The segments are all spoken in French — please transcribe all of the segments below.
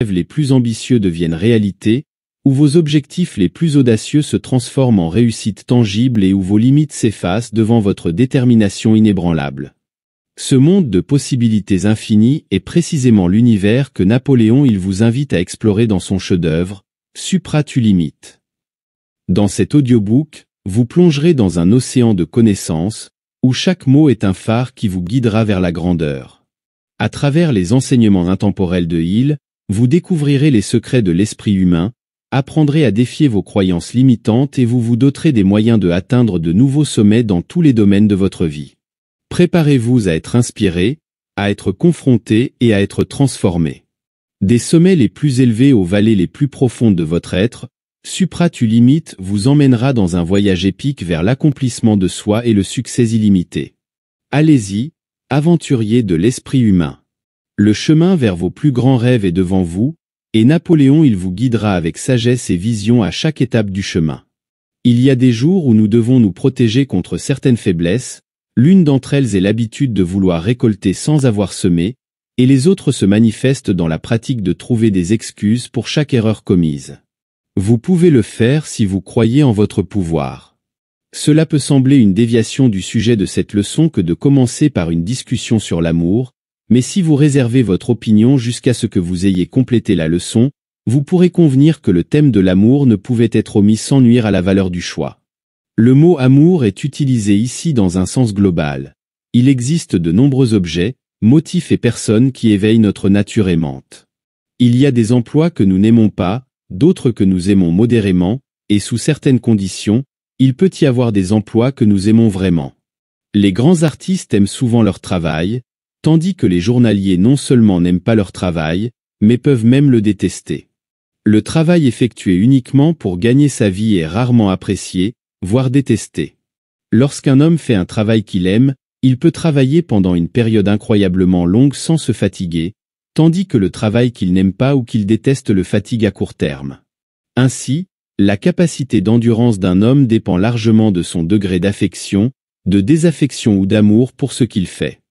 les plus ambitieux deviennent réalité, où vos objectifs les plus audacieux se transforment en réussite tangible et où vos limites s'effacent devant votre détermination inébranlable. Ce monde de possibilités infinies est précisément l'univers que Napoléon vous invite à explorer dans son chef-d'œuvre, Supra tu limites. Dans cet audiobook, vous plongerez dans un océan de connaissances, où chaque mot est un phare qui vous guidera vers la grandeur. À travers les enseignements intemporels de Hill, vous découvrirez les secrets de l'esprit humain, apprendrez à défier vos croyances limitantes et vous vous doterez des moyens de atteindre de nouveaux sommets dans tous les domaines de votre vie. Préparez-vous à être inspiré, à être confronté et à être transformé. Des sommets les plus élevés aux vallées les plus profondes de votre être, Supra tu limites vous emmènera dans un voyage épique vers l'accomplissement de soi et le succès illimité. Allez-y, aventuriers de l'esprit humain. Le chemin vers vos plus grands rêves est devant vous, et Napoléon vous guidera avec sagesse et vision à chaque étape du chemin. Il y a des jours où nous devons nous protéger contre certaines faiblesses, l'une d'entre elles est l'habitude de vouloir récolter sans avoir semé, et les autres se manifestent dans la pratique de trouver des excuses pour chaque erreur commise. Vous pouvez le faire si vous croyez en votre pouvoir. Cela peut sembler une déviation du sujet de cette leçon que de commencer par une discussion sur l'amour, mais si vous réservez votre opinion jusqu'à ce que vous ayez complété la leçon, vous pourrez convenir que le thème de l'amour ne pouvait être omis sans nuire à la valeur du choix. Le mot amour est utilisé ici dans un sens global. Il existe de nombreux objets, motifs et personnes qui éveillent notre nature aimante. Il y a des emplois que nous n'aimons pas, d'autres que nous aimons modérément, et sous certaines conditions, il peut y avoir des emplois que nous aimons vraiment. Les grands artistes aiment souvent leur travail, tandis que les journaliers non seulement n'aiment pas leur travail, mais peuvent même le détester. Le travail effectué uniquement pour gagner sa vie est rarement apprécié, voire détesté. Lorsqu'un homme fait un travail qu'il aime, il peut travailler pendant une période incroyablement longue sans se fatiguer, tandis que le travail qu'il n'aime pas ou qu'il déteste le fatigue à court terme. Ainsi, la capacité d'endurance d'un homme dépend largement de son degré d'affection, de désaffection ou d'amour pour ce qu'il fait.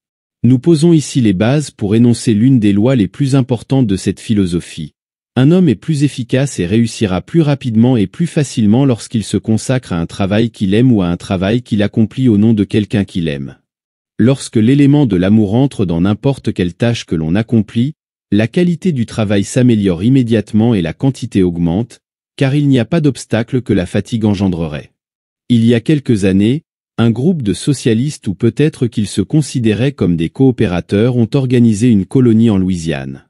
Nous posons ici les bases pour énoncer l'une des lois les plus importantes de cette philosophie. Un homme est plus efficace et réussira plus rapidement et plus facilement lorsqu'il se consacre à un travail qu'il aime ou à un travail qu'il accomplit au nom de quelqu'un qu'il aime. Lorsque l'élément de l'amour entre dans n'importe quelle tâche que l'on accomplit, la qualité du travail s'améliore immédiatement et la quantité augmente, car il n'y a pas d'obstacle que la fatigue engendrerait. Il y a quelques années, un groupe de socialistes ou peut-être qu'ils se considéraient comme des coopérateurs ont organisé une colonie en Louisiane.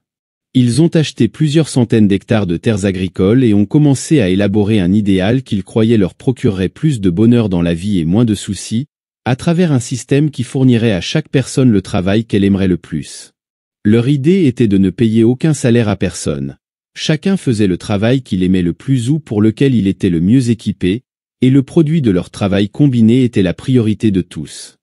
Ils ont acheté plusieurs centaines d'hectares de terres agricoles et ont commencé à élaborer un idéal qu'ils croyaient leur procurerait plus de bonheur dans la vie et moins de soucis, à travers un système qui fournirait à chaque personne le travail qu'elle aimerait le plus. Leur idée était de ne payer aucun salaire à personne. Chacun faisait le travail qu'il aimait le plus ou pour lequel il était le mieux équipé, et le produit de leur travail combiné était la priorité de tous.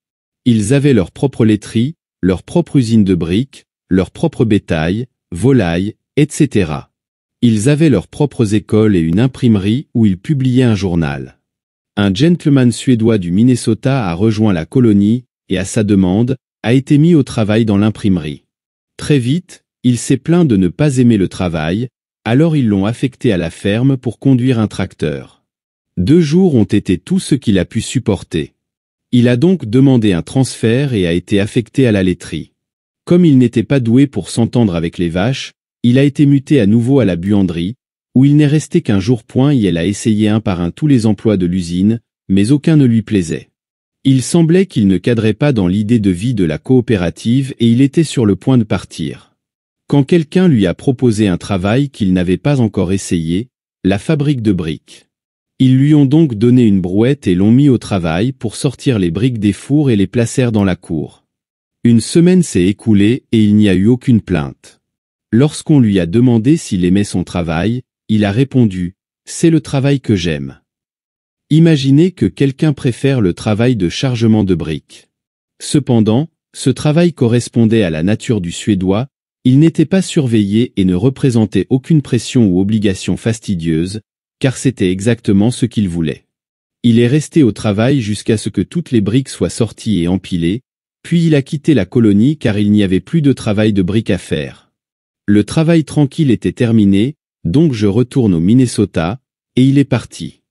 Ils avaient leur propre laiterie, leur propre usine de briques, leur propre bétail, volailles, etc. Ils avaient leurs propres écoles et une imprimerie où ils publiaient un journal. Un gentleman suédois du Minnesota a rejoint la colonie, et à sa demande, a été mis au travail dans l'imprimerie. Très vite, il s'est plaint de ne pas aimer le travail, alors ils l'ont affecté à la ferme pour conduire un tracteur. 2 jours ont été tout ce qu'il a pu supporter. Il a donc demandé un transfert et a été affecté à la laiterie. Comme il n'était pas doué pour s'entendre avec les vaches, il a été muté à nouveau à la buanderie, où il n'est resté qu'un jour point et elle a essayé un par un tous les emplois de l'usine, mais aucun ne lui plaisait. Il semblait qu'il ne cadrait pas dans l'idée de vie de la coopérative et il était sur le point de partir. Quand quelqu'un lui a proposé un travail qu'il n'avait pas encore essayé, la fabrique de briques. Ils lui ont donc donné une brouette et l'ont mis au travail pour sortir les briques des fours et les placèrent dans la cour. Une semaine s'est écoulée et il n'y a eu aucune plainte. Lorsqu'on lui a demandé s'il aimait son travail, il a répondu « C'est le travail que j'aime ». Imaginez que quelqu'un préfère le travail de chargement de briques. Cependant, ce travail correspondait à la nature du Suédois, il n'était pas surveillé et ne représentait aucune pression ou obligation fastidieuse, car c'était exactement ce qu'il voulait. Il est resté au travail jusqu'à ce que toutes les briques soient sorties et empilées, puis il a quitté la colonie car il n'y avait plus de travail de briques à faire. Le travail tranquille était terminé, donc je retourne au Minnesota, et il est parti.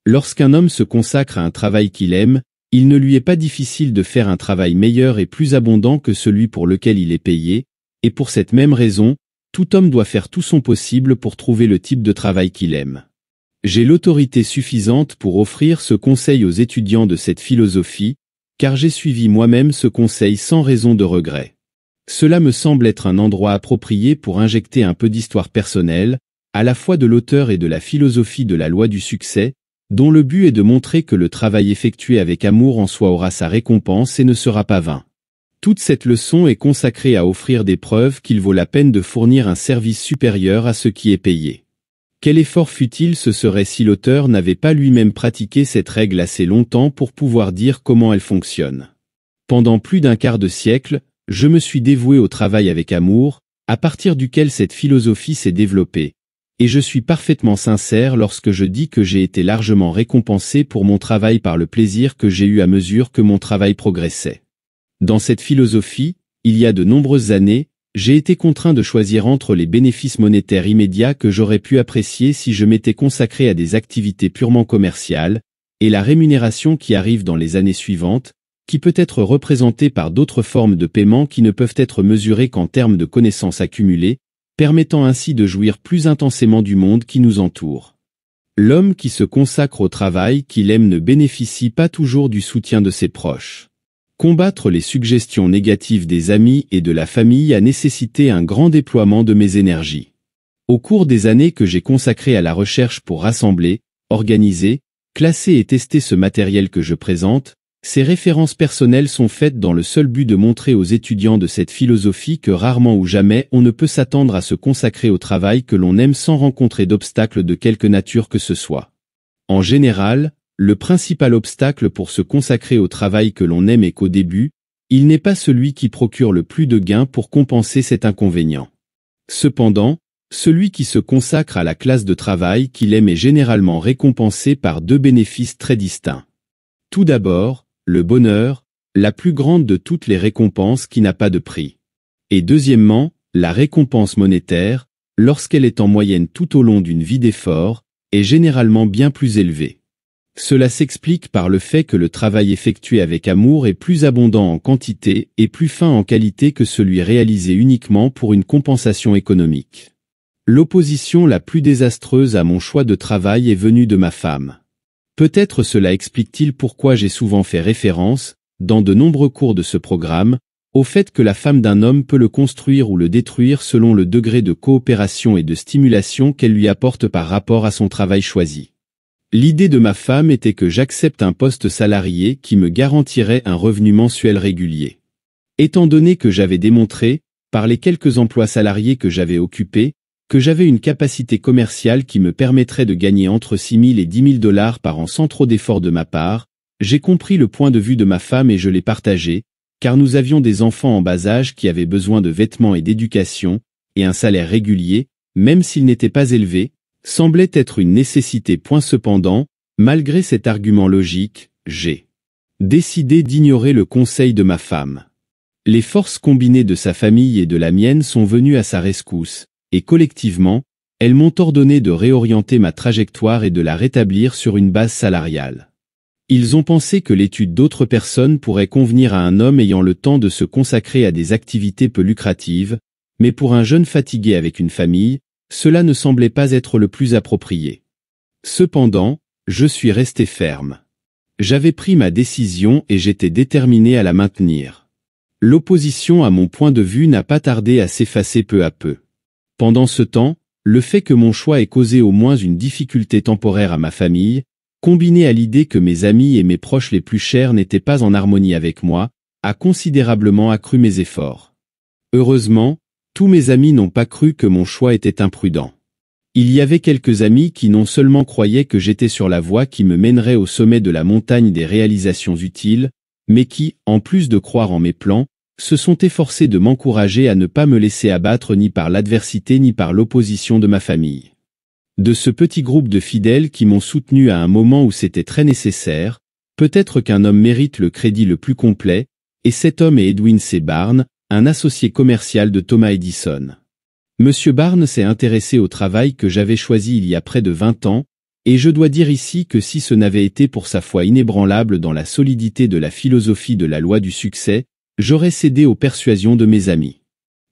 Lorsqu'un homme se consacre à un travail qu'il aime, il ne lui est pas difficile de faire un travail meilleur et plus abondant que celui pour lequel il est payé, et pour cette même raison, tout homme doit faire tout son possible pour trouver le type de travail qu'il aime. J'ai l'autorité suffisante pour offrir ce conseil aux étudiants de cette philosophie, car j'ai suivi moi-même ce conseil sans raison de regret. Cela me semble être un endroit approprié pour injecter un peu d'histoire personnelle, à la fois de l'auteur et de la philosophie de la loi du succès, dont le but est de montrer que le travail effectué avec amour en soi aura sa récompense et ne sera pas vain. Toute cette leçon est consacrée à offrir des preuves qu'il vaut la peine de fournir un service supérieur à ce qui est payé. Quel effort futile ce serait si l'auteur n'avait pas lui-même pratiqué cette règle assez longtemps pour pouvoir dire comment elle fonctionne. Pendant plus d'un quart de siècle, je me suis dévoué au travail avec amour, à partir duquel cette philosophie s'est développée, et je suis parfaitement sincère lorsque je dis que j'ai été largement récompensé pour mon travail par le plaisir que j'ai eu à mesure que mon travail progressait. Dans cette philosophie, il y a de nombreuses années, j'ai été contraint de choisir entre les bénéfices monétaires immédiats que j'aurais pu apprécier si je m'étais consacré à des activités purement commerciales, et la rémunération qui arrive dans les années suivantes, qui peut être représentée par d'autres formes de paiement qui ne peuvent être mesurées qu'en termes de connaissances accumulées, permettant ainsi de jouir plus intensément du monde qui nous entoure. L'homme qui se consacre au travail qu'il aime ne bénéficie pas toujours du soutien de ses proches. Combattre les suggestions négatives des amis et de la famille a nécessité un grand déploiement de mes énergies. Au cours des années que j'ai consacrées à la recherche pour rassembler, organiser, classer et tester ce matériel que je présente, ces références personnelles sont faites dans le seul but de montrer aux étudiants de cette philosophie que rarement ou jamais on ne peut s'attendre à se consacrer au travail que l'on aime sans rencontrer d'obstacles de quelque nature que ce soit. En général, le principal obstacle pour se consacrer au travail que l'on aime est qu'au début, il n'est pas celui qui procure le plus de gains pour compenser cet inconvénient. Cependant, celui qui se consacre à la classe de travail qu'il aime est généralement récompensé par deux bénéfices très distincts. Tout d'abord, le bonheur, la plus grande de toutes les récompenses qui n'a pas de prix. Et deuxièmement, la récompense monétaire, lorsqu'elle est en moyenne tout au long d'une vie d'effort, est généralement bien plus élevée. Cela s'explique par le fait que le travail effectué avec amour est plus abondant en quantité et plus fin en qualité que celui réalisé uniquement pour une compensation économique. L'opposition la plus désastreuse à mon choix de travail est venue de ma femme. Peut-être cela explique-t-il pourquoi j'ai souvent fait référence, dans de nombreux cours de ce programme, au fait que la femme d'un homme peut le construire ou le détruire selon le degré de coopération et de stimulation qu'elle lui apporte par rapport à son travail choisi. L'idée de ma femme était que j'accepte un poste salarié qui me garantirait un revenu mensuel régulier. Étant donné que j'avais démontré, par les quelques emplois salariés que j'avais occupés, que j'avais une capacité commerciale qui me permettrait de gagner entre 6 000 et 10 000 $ par an sans trop d'efforts de ma part, j'ai compris le point de vue de ma femme et je l'ai partagé, car nous avions des enfants en bas âge qui avaient besoin de vêtements et d'éducation, et un salaire régulier, même s'il n'était pas élevé, semblait être une nécessité. Cependant, malgré cet argument logique, j'ai décidé d'ignorer le conseil de ma femme. Les forces combinées de sa famille et de la mienne sont venues à sa rescousse, et collectivement, elles m'ont ordonné de réorienter ma trajectoire et de la rétablir sur une base salariale. Ils ont pensé que l'étude d'autres personnes pourrait convenir à un homme ayant le temps de se consacrer à des activités peu lucratives, mais pour un jeune fatigué avec une famille, cela ne semblait pas être le plus approprié. Cependant, je suis resté ferme. J'avais pris ma décision et j'étais déterminé à la maintenir. L'opposition à mon point de vue n'a pas tardé à s'effacer peu à peu. Pendant ce temps, le fait que mon choix ait causé au moins une difficulté temporaire à ma famille, combiné à l'idée que mes amis et mes proches les plus chers n'étaient pas en harmonie avec moi, a considérablement accru mes efforts. Heureusement, tous mes amis n'ont pas cru que mon choix était imprudent. Il y avait quelques amis qui non seulement croyaient que j'étais sur la voie qui me mènerait au sommet de la montagne des réalisations utiles, mais qui, en plus de croire en mes plans, se sont efforcés de m'encourager à ne pas me laisser abattre ni par l'adversité ni par l'opposition de ma famille. De ce petit groupe de fidèles qui m'ont soutenu à un moment où c'était très nécessaire, peut-être qu'un homme mérite le crédit le plus complet, et cet homme est Edwin C. Barnes, un associé commercial de Thomas Edison. Monsieur Barnes s'est intéressé au travail que j'avais choisi il y a près de 20 ans, et je dois dire ici que si ce n'avait été pour sa foi inébranlable dans la solidité de la philosophie de la loi du succès, j'aurais cédé aux persuasions de mes amis.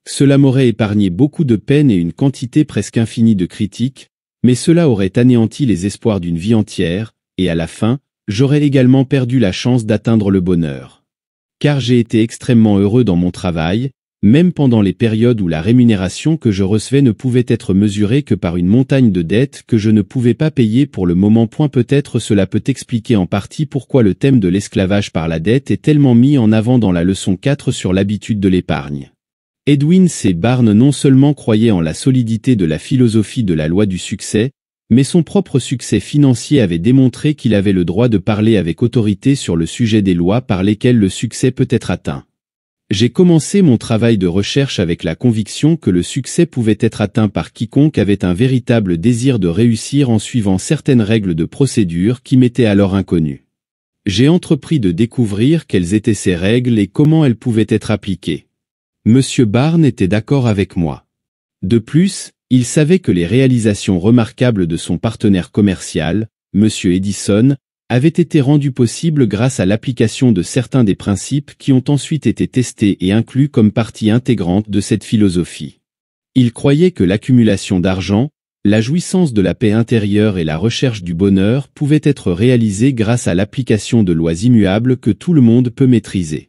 Cela m'aurait épargné beaucoup de peine et une quantité presque infinie de critiques, mais cela aurait anéanti les espoirs d'une vie entière, et à la fin, j'aurais également perdu la chance d'atteindre le bonheur. Car j'ai été extrêmement heureux dans mon travail, même pendant les périodes où la rémunération que je recevais ne pouvait être mesurée que par une montagne de dettes que je ne pouvais pas payer pour le moment. Peut-être cela peut expliquer en partie pourquoi le thème de l'esclavage par la dette est tellement mis en avant dans la leçon 4 sur l'habitude de l'épargne. Edwin C. Barnes non seulement croyait en la solidité de la philosophie de la loi du succès, mais son propre succès financier avait démontré qu'il avait le droit de parler avec autorité sur le sujet des lois par lesquelles le succès peut être atteint. J'ai commencé mon travail de recherche avec la conviction que le succès pouvait être atteint par quiconque avait un véritable désir de réussir en suivant certaines règles de procédure qui m'étaient alors inconnues. J'ai entrepris de découvrir quelles étaient ces règles et comment elles pouvaient être appliquées. Monsieur Barnes était d'accord avec moi. De plus, il savait que les réalisations remarquables de son partenaire commercial, Monsieur Edison, avaient été rendues possibles grâce à l'application de certains des principes qui ont ensuite été testés et inclus comme partie intégrante de cette philosophie. Il croyait que l'accumulation d'argent, la jouissance de la paix intérieure et la recherche du bonheur pouvaient être réalisées grâce à l'application de lois immuables que tout le monde peut maîtriser.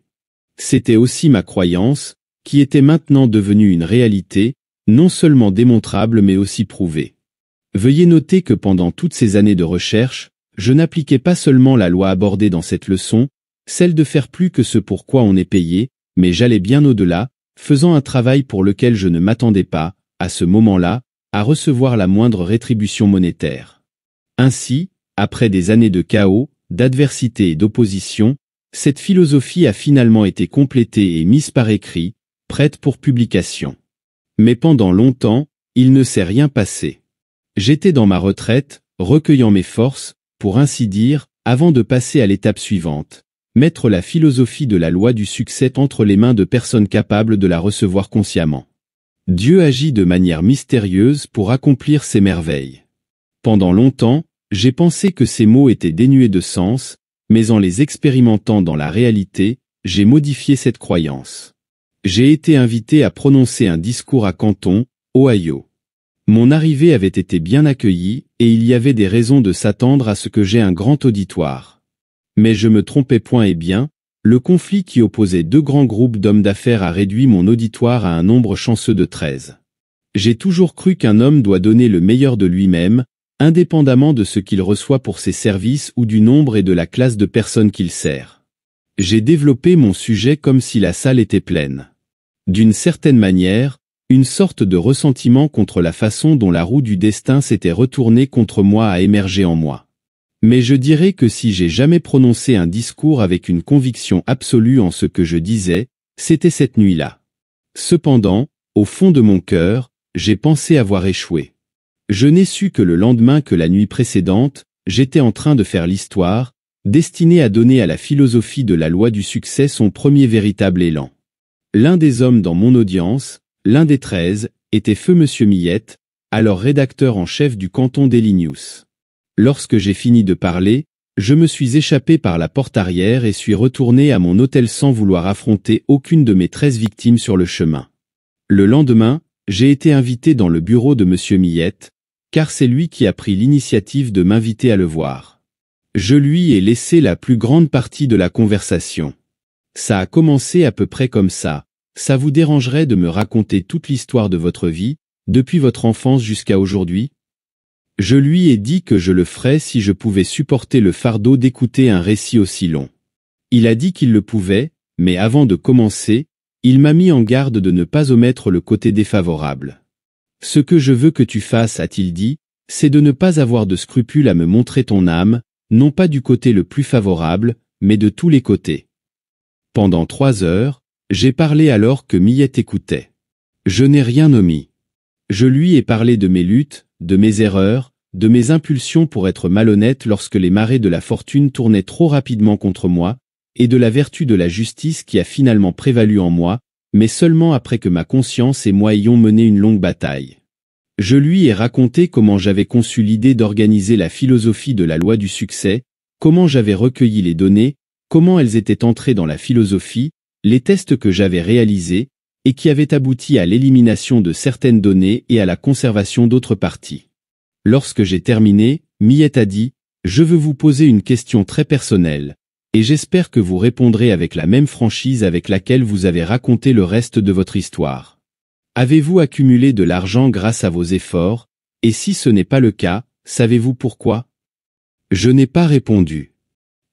C'était aussi ma croyance, qui était maintenant devenue une réalité, non seulement démontrable mais aussi prouvée. Veuillez noter que pendant toutes ces années de recherche, je n'appliquais pas seulement la loi abordée dans cette leçon, celle de faire plus que ce pour quoi on est payé, mais j'allais bien au-delà, faisant un travail pour lequel je ne m'attendais pas, à ce moment-là, à recevoir la moindre rétribution monétaire. Ainsi, après des années de chaos, d'adversité et d'opposition, cette philosophie a finalement été complétée et mise par écrit, prête pour publication. Mais pendant longtemps, il ne s'est rien passé. J'étais dans ma retraite, recueillant mes forces, pour ainsi dire, avant de passer à l'étape suivante, mettre la philosophie de la loi du succès entre les mains de personnes capables de la recevoir consciemment. Dieu agit de manière mystérieuse pour accomplir ses merveilles. Pendant longtemps, j'ai pensé que ces mots étaient dénués de sens, mais en les expérimentant dans la réalité, j'ai modifié cette croyance. J'ai été invité à prononcer un discours à Canton, Ohio. Mon arrivée avait été bien accueillie, et il y avait des raisons de s'attendre à ce que j'aie un grand auditoire. Mais je me trompais point et bien, le conflit qui opposait deux grands groupes d'hommes d'affaires a réduit mon auditoire à un nombre chanceux de 13. J'ai toujours cru qu'un homme doit donner le meilleur de lui-même, indépendamment de ce qu'il reçoit pour ses services ou du nombre et de la classe de personnes qu'il sert. J'ai développé mon sujet comme si la salle était pleine. D'une certaine manière, une sorte de ressentiment contre la façon dont la roue du destin s'était retournée contre moi a émergé en moi. Mais je dirais que si j'ai jamais prononcé un discours avec une conviction absolue en ce que je disais, c'était cette nuit-là. Cependant, au fond de mon cœur, j'ai pensé avoir échoué. Je n'ai su que le lendemain que la nuit précédente, j'étais en train de faire l'histoire, destinée à donner à la philosophie de la loi du succès son premier véritable élan. L'un des hommes dans mon audience, l'un des 13, était feu Monsieur Millette, alors rédacteur en chef du Canton Daily News. Lorsque j'ai fini de parler, je me suis échappé par la porte arrière et suis retourné à mon hôtel sans vouloir affronter aucune de mes 13 victimes sur le chemin. Le lendemain, j'ai été invité dans le bureau de Monsieur Millette, car c'est lui qui a pris l'initiative de m'inviter à le voir. Je lui ai laissé la plus grande partie de la conversation. Ça a commencé à peu près comme ça. Ça vous dérangerait de me raconter toute l'histoire de votre vie, depuis votre enfance jusqu'à aujourd'hui? Je lui ai dit que je le ferais si je pouvais supporter le fardeau d'écouter un récit aussi long. Il a dit qu'il le pouvait, mais avant de commencer, il m'a mis en garde de ne pas omettre le côté défavorable. Ce que je veux que tu fasses, a-t-il dit, c'est de ne pas avoir de scrupule à me montrer ton âme, non pas du côté le plus favorable, mais de tous les côtés. Pendant 3 heures, j'ai parlé alors que Millette écoutait. Je n'ai rien omis. Je lui ai parlé de mes luttes, de mes erreurs, de mes impulsions pour être malhonnête lorsque les marées de la fortune tournaient trop rapidement contre moi, et de la vertu de la justice qui a finalement prévalu en moi, mais seulement après que ma conscience et moi ayons mené une longue bataille. Je lui ai raconté comment j'avais conçu l'idée d'organiser la philosophie de la loi du succès, comment j'avais recueilli les données, comment elles étaient entrées dans la philosophie, les tests que j'avais réalisés, et qui avaient abouti à l'élimination de certaines données et à la conservation d'autres parties. Lorsque j'ai terminé, Miette a dit « Je veux vous poser une question très personnelle, et j'espère que vous répondrez avec la même franchise avec laquelle vous avez raconté le reste de votre histoire. Avez-vous accumulé de l'argent grâce à vos efforts, et si ce n'est pas le cas, savez-vous pourquoi ?» Je n'ai pas répondu.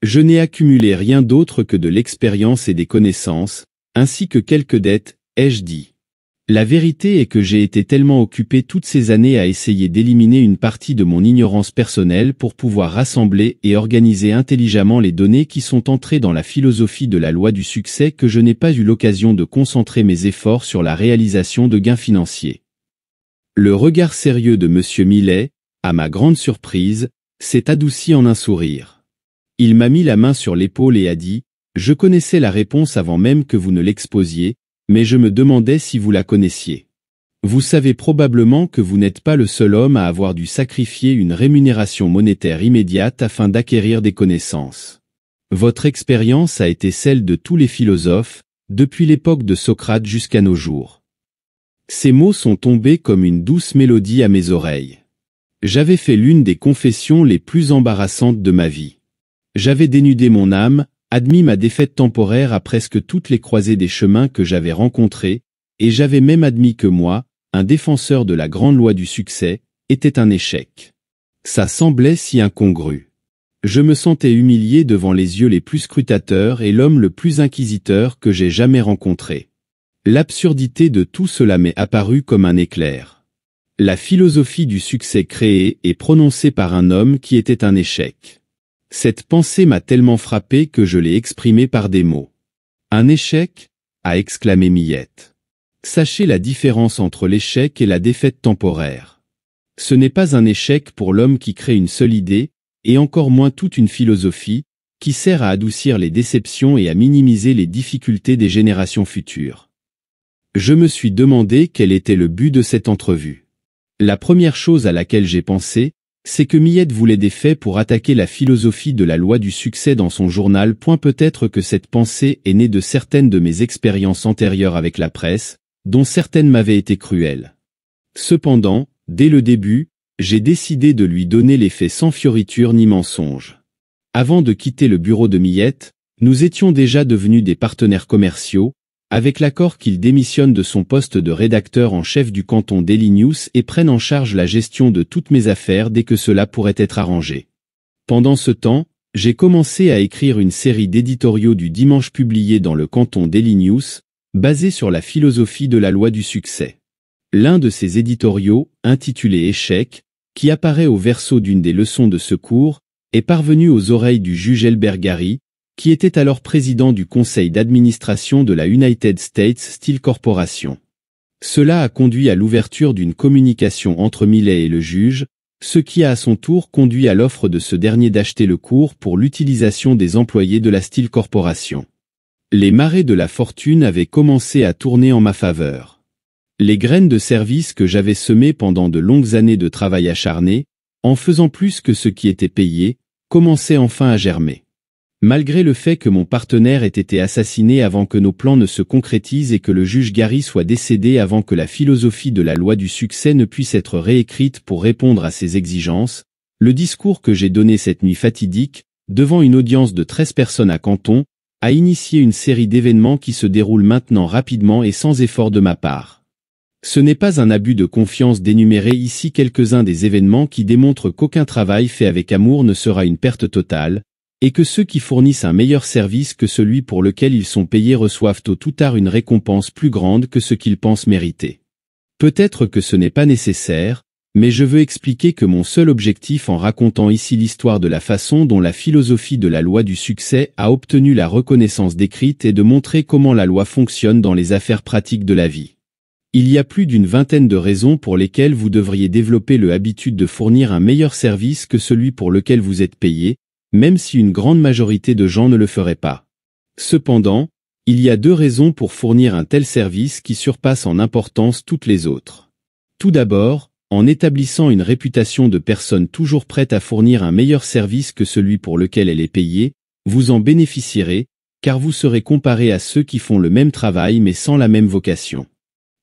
Je n'ai accumulé rien d'autre que de l'expérience et des connaissances, ainsi que quelques dettes, ai-je dit. La vérité est que j'ai été tellement occupé toutes ces années à essayer d'éliminer une partie de mon ignorance personnelle pour pouvoir rassembler et organiser intelligemment les données qui sont entrées dans la philosophie de la loi du succès que je n'ai pas eu l'occasion de concentrer mes efforts sur la réalisation de gains financiers. Le regard sérieux de M. Millet, à ma grande surprise, s'est adouci en un sourire. Il m'a mis la main sur l'épaule et a dit « Je connaissais la réponse avant même que vous ne l'exposiez, mais je me demandais si vous la connaissiez. Vous savez probablement que vous n'êtes pas le seul homme à avoir dû sacrifier une rémunération monétaire immédiate afin d'acquérir des connaissances. Votre expérience a été celle de tous les philosophes, depuis l'époque de Socrate jusqu'à nos jours. » Ces mots sont tombés comme une douce mélodie à mes oreilles. J'avais fait l'une des confessions les plus embarrassantes de ma vie. J'avais dénudé mon âme, admis ma défaite temporaire à presque toutes les croisées des chemins que j'avais rencontrés, et j'avais même admis que moi, un défenseur de la grande loi du succès, était un échec. Ça semblait si incongru. Je me sentais humilié devant les yeux les plus scrutateurs et l'homme le plus inquisiteur que j'ai jamais rencontré. L'absurdité de tout cela m'est apparue comme un éclair. La philosophie du succès créée et prononcée par un homme qui était un échec. Cette pensée m'a tellement frappé que je l'ai exprimée par des mots. « Un échec » a exclamé Miette. Sachez la différence entre l'échec et la défaite temporaire. Ce n'est pas un échec pour l'homme qui crée une seule idée, et encore moins toute une philosophie, qui sert à adoucir les déceptions et à minimiser les difficultés des générations futures. Je me suis demandé quel était le but de cette entrevue. La première chose à laquelle j'ai pensé, c'est que Miette voulait des faits pour attaquer la philosophie de la loi du succès dans son journal. Peut-être que cette pensée est née de certaines de mes expériences antérieures avec la presse, dont certaines m'avaient été cruelles. Cependant, dès le début, j'ai décidé de lui donner les faits sans fioriture ni mensonge. Avant de quitter le bureau de Miette, nous étions déjà devenus des partenaires commerciaux, avec l'accord qu'il démissionne de son poste de rédacteur en chef du canton Daily News et prenne en charge la gestion de toutes mes affaires dès que cela pourrait être arrangé. Pendant ce temps, j'ai commencé à écrire une série d'éditoriaux du dimanche publiés dans le canton Daily News, basés sur la philosophie de la loi du succès. L'un de ces éditoriaux, intitulé « Échec », qui apparaît au verso d'une des leçons de ce cours, est parvenu aux oreilles du juge Elbert Gary, qui était alors président du conseil d'administration de la United States Steel Corporation. Cela a conduit à l'ouverture d'une communication entre Millet et le juge, ce qui a à son tour conduit à l'offre de ce dernier d'acheter le cours pour l'utilisation des employés de la Steel Corporation. Les marées de la fortune avaient commencé à tourner en ma faveur. Les graines de service que j'avais semées pendant de longues années de travail acharné, en faisant plus que ce qui était payé, commençaient enfin à germer. Malgré le fait que mon partenaire ait été assassiné avant que nos plans ne se concrétisent et que le juge Gary soit décédé avant que la philosophie de la loi du succès ne puisse être réécrite pour répondre à ses exigences, le discours que j'ai donné cette nuit fatidique, devant une audience de 13 personnes à Canton, a initié une série d'événements qui se déroulent maintenant rapidement et sans effort de ma part. Ce n'est pas un abus de confiance d'énumérer ici quelques-uns des événements qui démontrent qu'aucun travail fait avec amour ne sera une perte totale, et que ceux qui fournissent un meilleur service que celui pour lequel ils sont payés reçoivent tôt ou tard une récompense plus grande que ce qu'ils pensent mériter. Peut-être que ce n'est pas nécessaire, mais je veux expliquer que mon seul objectif en racontant ici l'histoire de la façon dont la philosophie de la loi du succès a obtenu la reconnaissance décrite est de montrer comment la loi fonctionne dans les affaires pratiques de la vie. Il y a plus d'une vingtaine de raisons pour lesquelles vous devriez développer l'habitude de fournir un meilleur service que celui pour lequel vous êtes payé, même si une grande majorité de gens ne le feraient pas. Cependant, Il y a deux raisons pour fournir un tel service qui surpasse en importance toutes les autres. Tout d'abord, en établissant une réputation de personne toujours prête à fournir un meilleur service que celui pour lequel elle est payée, vous en bénéficierez, car vous serez comparé à ceux qui font le même travail mais sans la même vocation.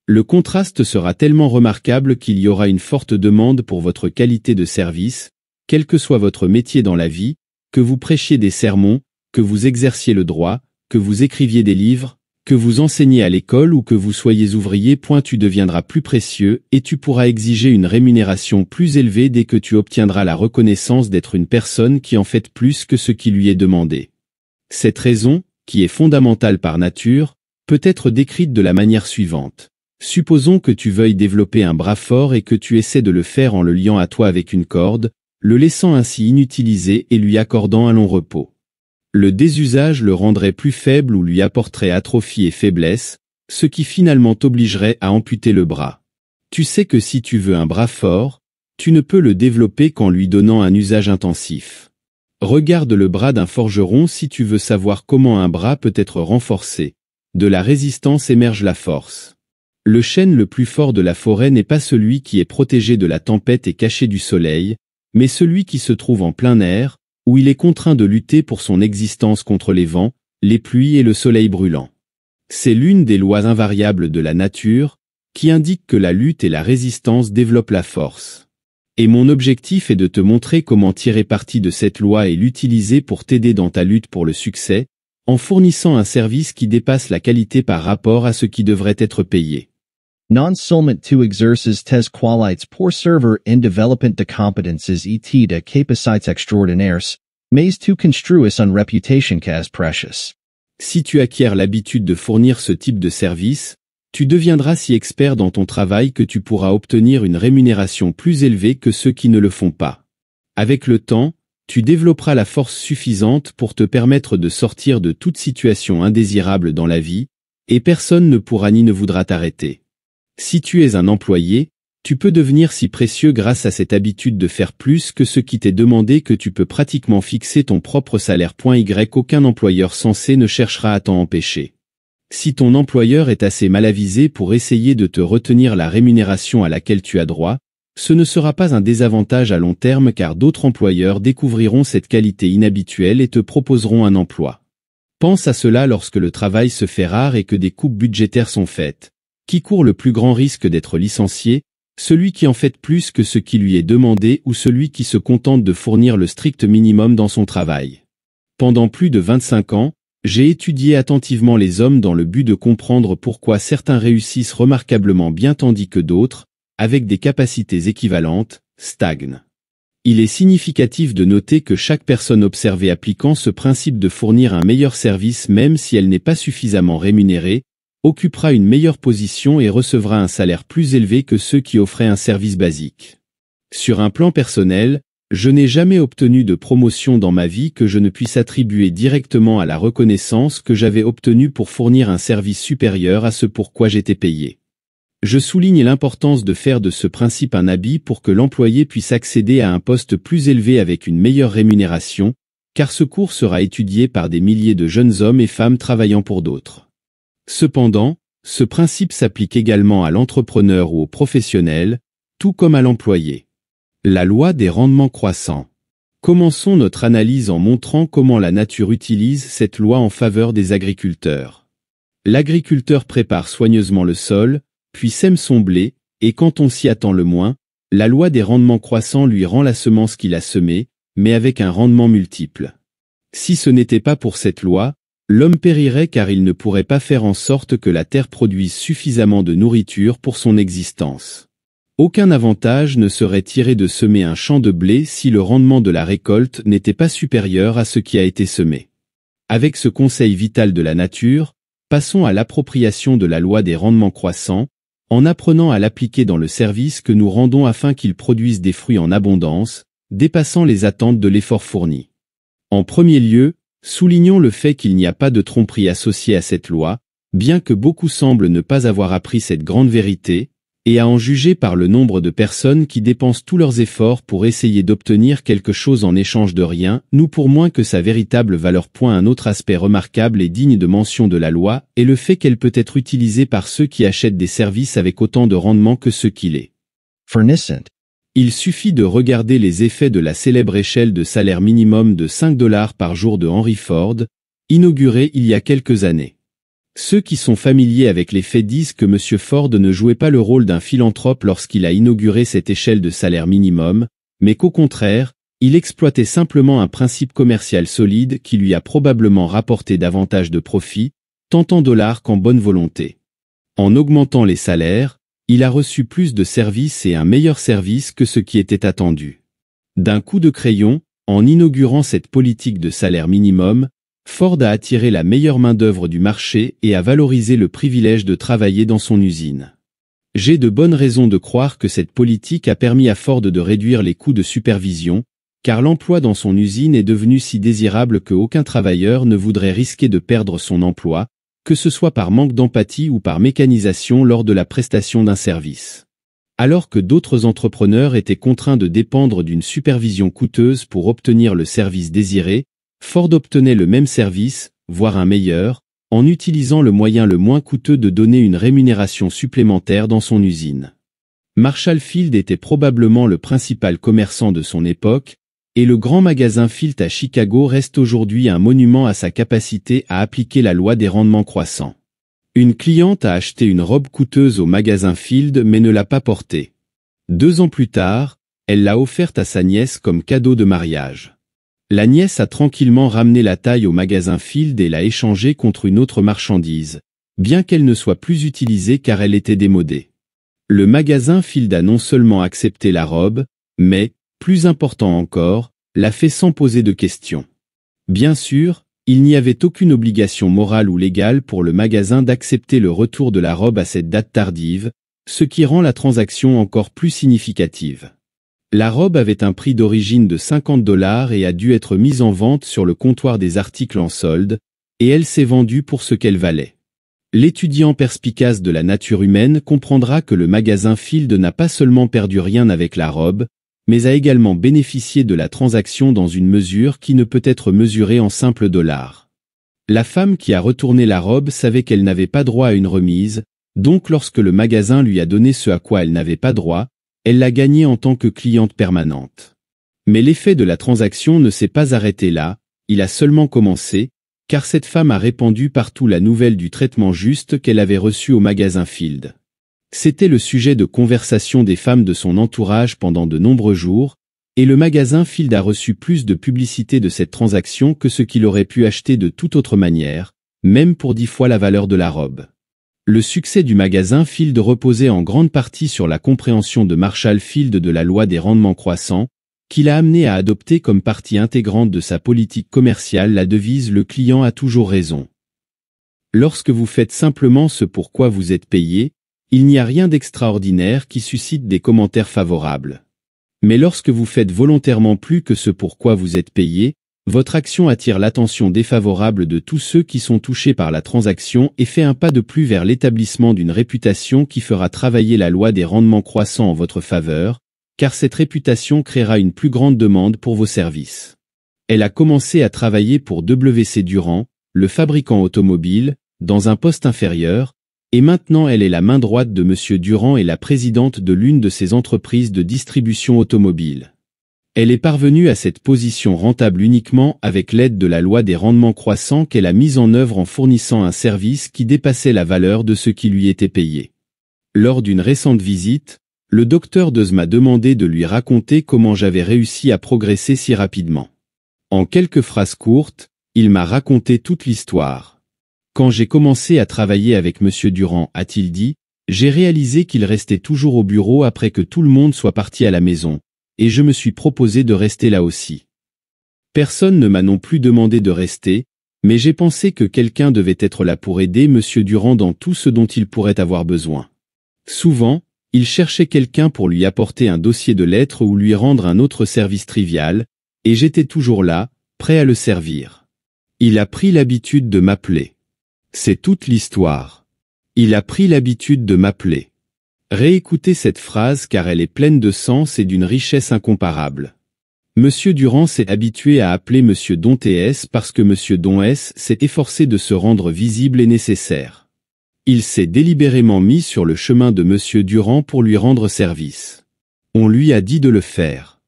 Le contraste sera tellement remarquable qu'il y aura une forte demande pour votre qualité de service, quel que soit votre métier dans la vie, que vous prêchiez des sermons, que vous exerciez le droit, que vous écriviez des livres, que vous enseigniez à l'école ou que vous soyez ouvrier. Tu deviendras plus précieux et tu pourras exiger une rémunération plus élevée dès que tu obtiendras la reconnaissance d'être une personne qui en fait plus que ce qui lui est demandé. Cette raison, qui est fondamentale par nature, peut être décrite de la manière suivante. Supposons que tu veuilles développer un bras fort et que tu essaies de le faire en le liant à toi avec une corde, le laissant ainsi inutilisé et lui accordant un long repos. Le désusage le rendrait plus faible ou lui apporterait atrophie et faiblesse, ce qui finalement t'obligerait à amputer le bras. Tu sais que si tu veux un bras fort, tu ne peux le développer qu'en lui donnant un usage intensif. Regarde le bras d'un forgeron si tu veux savoir comment un bras peut être renforcé. De la résistance émerge la force. Le chêne le plus fort de la forêt n'est pas celui qui est protégé de la tempête et caché du soleil, mais celui qui se trouve en plein air, où il est contraint de lutter pour son existence contre les vents, les pluies et le soleil brûlant. C'est l'une des lois invariables de la nature, qui indique que la lutte et la résistance développent la force. Et mon objectif est de te montrer comment tirer parti de cette loi et l'utiliser pour t'aider dans ta lutte pour le succès, en fournissant un service qui dépasse la qualité par rapport à ce qui devrait être payé. Non-seulement tu exerces tes qualités pour servir en développant de competences et de capacités extraordinaires, mais tu construis une réputation qu'est précieuse. Si tu acquiers l'habitude de fournir ce type de service, tu deviendras si expert dans ton travail que tu pourras obtenir une rémunération plus élevée que ceux qui ne le font pas. Avec le temps, tu développeras la force suffisante pour te permettre de sortir de toute situation indésirable dans la vie, et personne ne pourra ni ne voudra t'arrêter. Si tu es un employé, tu peux devenir si précieux grâce à cette habitude de faire plus que ce qui t'est demandé que tu peux pratiquement fixer ton propre salaire. Aucun employeur censé ne cherchera à t'en empêcher. Si ton employeur est assez mal avisé pour essayer de te retenir la rémunération à laquelle tu as droit, ce ne sera pas un désavantage à long terme car d'autres employeurs découvriront cette qualité inhabituelle et te proposeront un emploi. Pense à cela lorsque le travail se fait rare et que des coupes budgétaires sont faites. Qui court le plus grand risque d'être licencié, celui qui en fait plus que ce qui lui est demandé ou celui qui se contente de fournir le strict minimum dans son travail. Pendant plus de 25 ans, j'ai étudié attentivement les hommes dans le but de comprendre pourquoi certains réussissent remarquablement bien tandis que d'autres, avec des capacités équivalentes, stagnent. Il est significatif de noter que chaque personne observée appliquant ce principe de fournir un meilleur service même si elle n'est pas suffisamment rémunérée, occupera une meilleure position et recevra un salaire plus élevé que ceux qui offraient un service basique. Sur un plan personnel, je n'ai jamais obtenu de promotion dans ma vie que je ne puisse attribuer directement à la reconnaissance que j'avais obtenue pour fournir un service supérieur à ce pour quoi j'étais payé. Je souligne l'importance de faire de ce principe un habit pour que l'employé puisse accéder à un poste plus élevé avec une meilleure rémunération, car ce cours sera étudié par des milliers de jeunes hommes et femmes travaillant pour d'autres. Cependant, ce principe s'applique également à l'entrepreneur ou au professionnel, tout comme à l'employé. La loi des rendements croissants. Commençons notre analyse en montrant comment la nature utilise cette loi en faveur des agriculteurs. L'agriculteur prépare soigneusement le sol, puis sème son blé, et quand on s'y attend le moins, la loi des rendements croissants lui rend la semence qu'il a semée, mais avec un rendement multiple. Si ce n'était pas pour cette loi, l'homme périrait car il ne pourrait pas faire en sorte que la terre produise suffisamment de nourriture pour son existence. Aucun avantage ne serait tiré de semer un champ de blé si le rendement de la récolte n'était pas supérieur à ce qui a été semé. Avec ce conseil vital de la nature, passons à l'appropriation de la loi des rendements croissants, en apprenant à l'appliquer dans le service que nous rendons afin qu'il produise des fruits en abondance, dépassant les attentes de l'effort fourni. En premier lieu, soulignons le fait qu'il n'y a pas de tromperie associée à cette loi, bien que beaucoup semblent ne pas avoir appris cette grande vérité, Et à en juger par le nombre de personnes qui dépensent tous leurs efforts pour essayer d'obtenir quelque chose en échange de rien, nous pour moins que sa véritable valeur. Un autre aspect remarquable et digne de mention de la loi est le fait qu'elle peut être utilisée par ceux qui achètent des services avec autant de rendement que ceux qui les fournissent. Il suffit de regarder les effets de la célèbre échelle de salaire minimum de 5 $ par jour de Henry Ford, inaugurée il y a quelques années. Ceux qui sont familiers avec les faits disent que M. Ford ne jouait pas le rôle d'un philanthrope lorsqu'il a inauguré cette échelle de salaire minimum, mais qu'au contraire, il exploitait simplement un principe commercial solide qui lui a probablement rapporté davantage de profit, tant en dollars qu'en bonne volonté. En augmentant les salaires, il a reçu plus de services et un meilleur service que ce qui était attendu. D'un coup de crayon, en inaugurant cette politique de salaire minimum, Ford a attiré la meilleure main-d'œuvre du marché et a valorisé le privilège de travailler dans son usine. J'ai de bonnes raisons de croire que cette politique a permis à Ford de réduire les coûts de supervision, car l'emploi dans son usine est devenu si désirable qu'aucun travailleur ne voudrait risquer de perdre son emploi, que ce soit par manque d'empathie ou par mécanisation lors de la prestation d'un service. Alors que d'autres entrepreneurs étaient contraints de dépendre d'une supervision coûteuse pour obtenir le service désiré, Ford obtenait le même service, voire un meilleur, en utilisant le moyen le moins coûteux de donner une rémunération supplémentaire dans son usine. Marshall Field était probablement le principal commerçant de son époque, et le grand magasin Field à Chicago reste aujourd'hui un monument à sa capacité à appliquer la loi des rendements croissants. Une cliente a acheté une robe coûteuse au magasin Field mais ne l'a pas portée. 2 ans plus tard, elle l'a offerte à sa nièce comme cadeau de mariage. La nièce a tranquillement ramené la taille au magasin Field et l'a échangée contre une autre marchandise, bien qu'elle ne soit plus utilisée car elle était démodée. Le magasin Field a non seulement accepté la robe, mais, plus important encore, l'a fait sans poser de questions. Bien sûr, il n'y avait aucune obligation morale ou légale pour le magasin d'accepter le retour de la robe à cette date tardive, ce qui rend la transaction encore plus significative. La robe avait un prix d'origine de 50 $ et a dû être mise en vente sur le comptoir des articles en solde, et elle s'est vendue pour ce qu'elle valait. L'étudiant perspicace de la nature humaine comprendra que le magasin Field n'a pas seulement perdu rien avec la robe, mais a également bénéficié de la transaction dans une mesure qui ne peut être mesurée en simples dollars. La femme qui a retourné la robe savait qu'elle n'avait pas droit à une remise, donc lorsque le magasin lui a donné ce à quoi elle n'avait pas droit, elle l'a gagné en tant que cliente permanente. Mais l'effet de la transaction ne s'est pas arrêté là, il a seulement commencé, car cette femme a répandu partout la nouvelle du traitement juste qu'elle avait reçu au magasin Field. C'était le sujet de conversation des femmes de son entourage pendant de nombreux jours, et le magasin Field a reçu plus de publicité de cette transaction que ce qu'il aurait pu acheter de toute autre manière, même pour 10 fois la valeur de la robe. Le succès du magasin Field reposait en grande partie sur la compréhension de Marshall Field de la loi des rendements croissants, qui l'a amené à adopter comme partie intégrante de sa politique commerciale la devise « Le client a toujours raison ». Lorsque vous faites simplement ce pour quoi vous êtes payé, il n'y a rien d'extraordinaire qui suscite des commentaires favorables. Mais lorsque vous faites volontairement plus que ce pour quoi vous êtes payé, votre action attire l'attention défavorable de tous ceux qui sont touchés par la transaction et fait un pas de plus vers l'établissement d'une réputation qui fera travailler la loi des rendements croissants en votre faveur, car cette réputation créera une plus grande demande pour vos services. Elle a commencé à travailler pour W.C. Durand, le fabricant automobile, dans un poste inférieur, et maintenant elle est la main droite de M. Durand et la présidente de l'une de ses entreprises de distribution automobile. Elle est parvenue à cette position rentable uniquement avec l'aide de la loi des rendements croissants qu'elle a mise en œuvre en fournissant un service qui dépassait la valeur de ce qui lui était payé. Lors d'une récente visite, le docteur Deuz m'a demandé de lui raconter comment j'avais réussi à progresser si rapidement. En quelques phrases courtes, il m'a raconté toute l'histoire. Quand j'ai commencé à travailler avec M. Durand, a-t-il dit, j'ai réalisé qu'il restait toujours au bureau après que tout le monde soit parti à la maison. Et je me suis proposé de rester là aussi. Personne ne m'a non plus demandé de rester, mais j'ai pensé que quelqu'un devait être là pour aider M. Durand dans tout ce dont il pourrait avoir besoin. Souvent, il cherchait quelqu'un pour lui apporter un dossier de lettres ou lui rendre un autre service trivial, et j'étais toujours là, prêt à le servir. Il a pris l'habitude de m'appeler. C'est toute l'histoire. Il a pris l'habitude de m'appeler. Réécoutez cette phrase car elle est pleine de sens et d'une richesse incomparable. Monsieur Durand s'est habitué à appeler Monsieur Don TS parce que Monsieur Don S s'est efforcé de se rendre visible et nécessaire. Il s'est délibérément mis sur le chemin de Monsieur Durand pour lui rendre service. On lui a dit de le faire.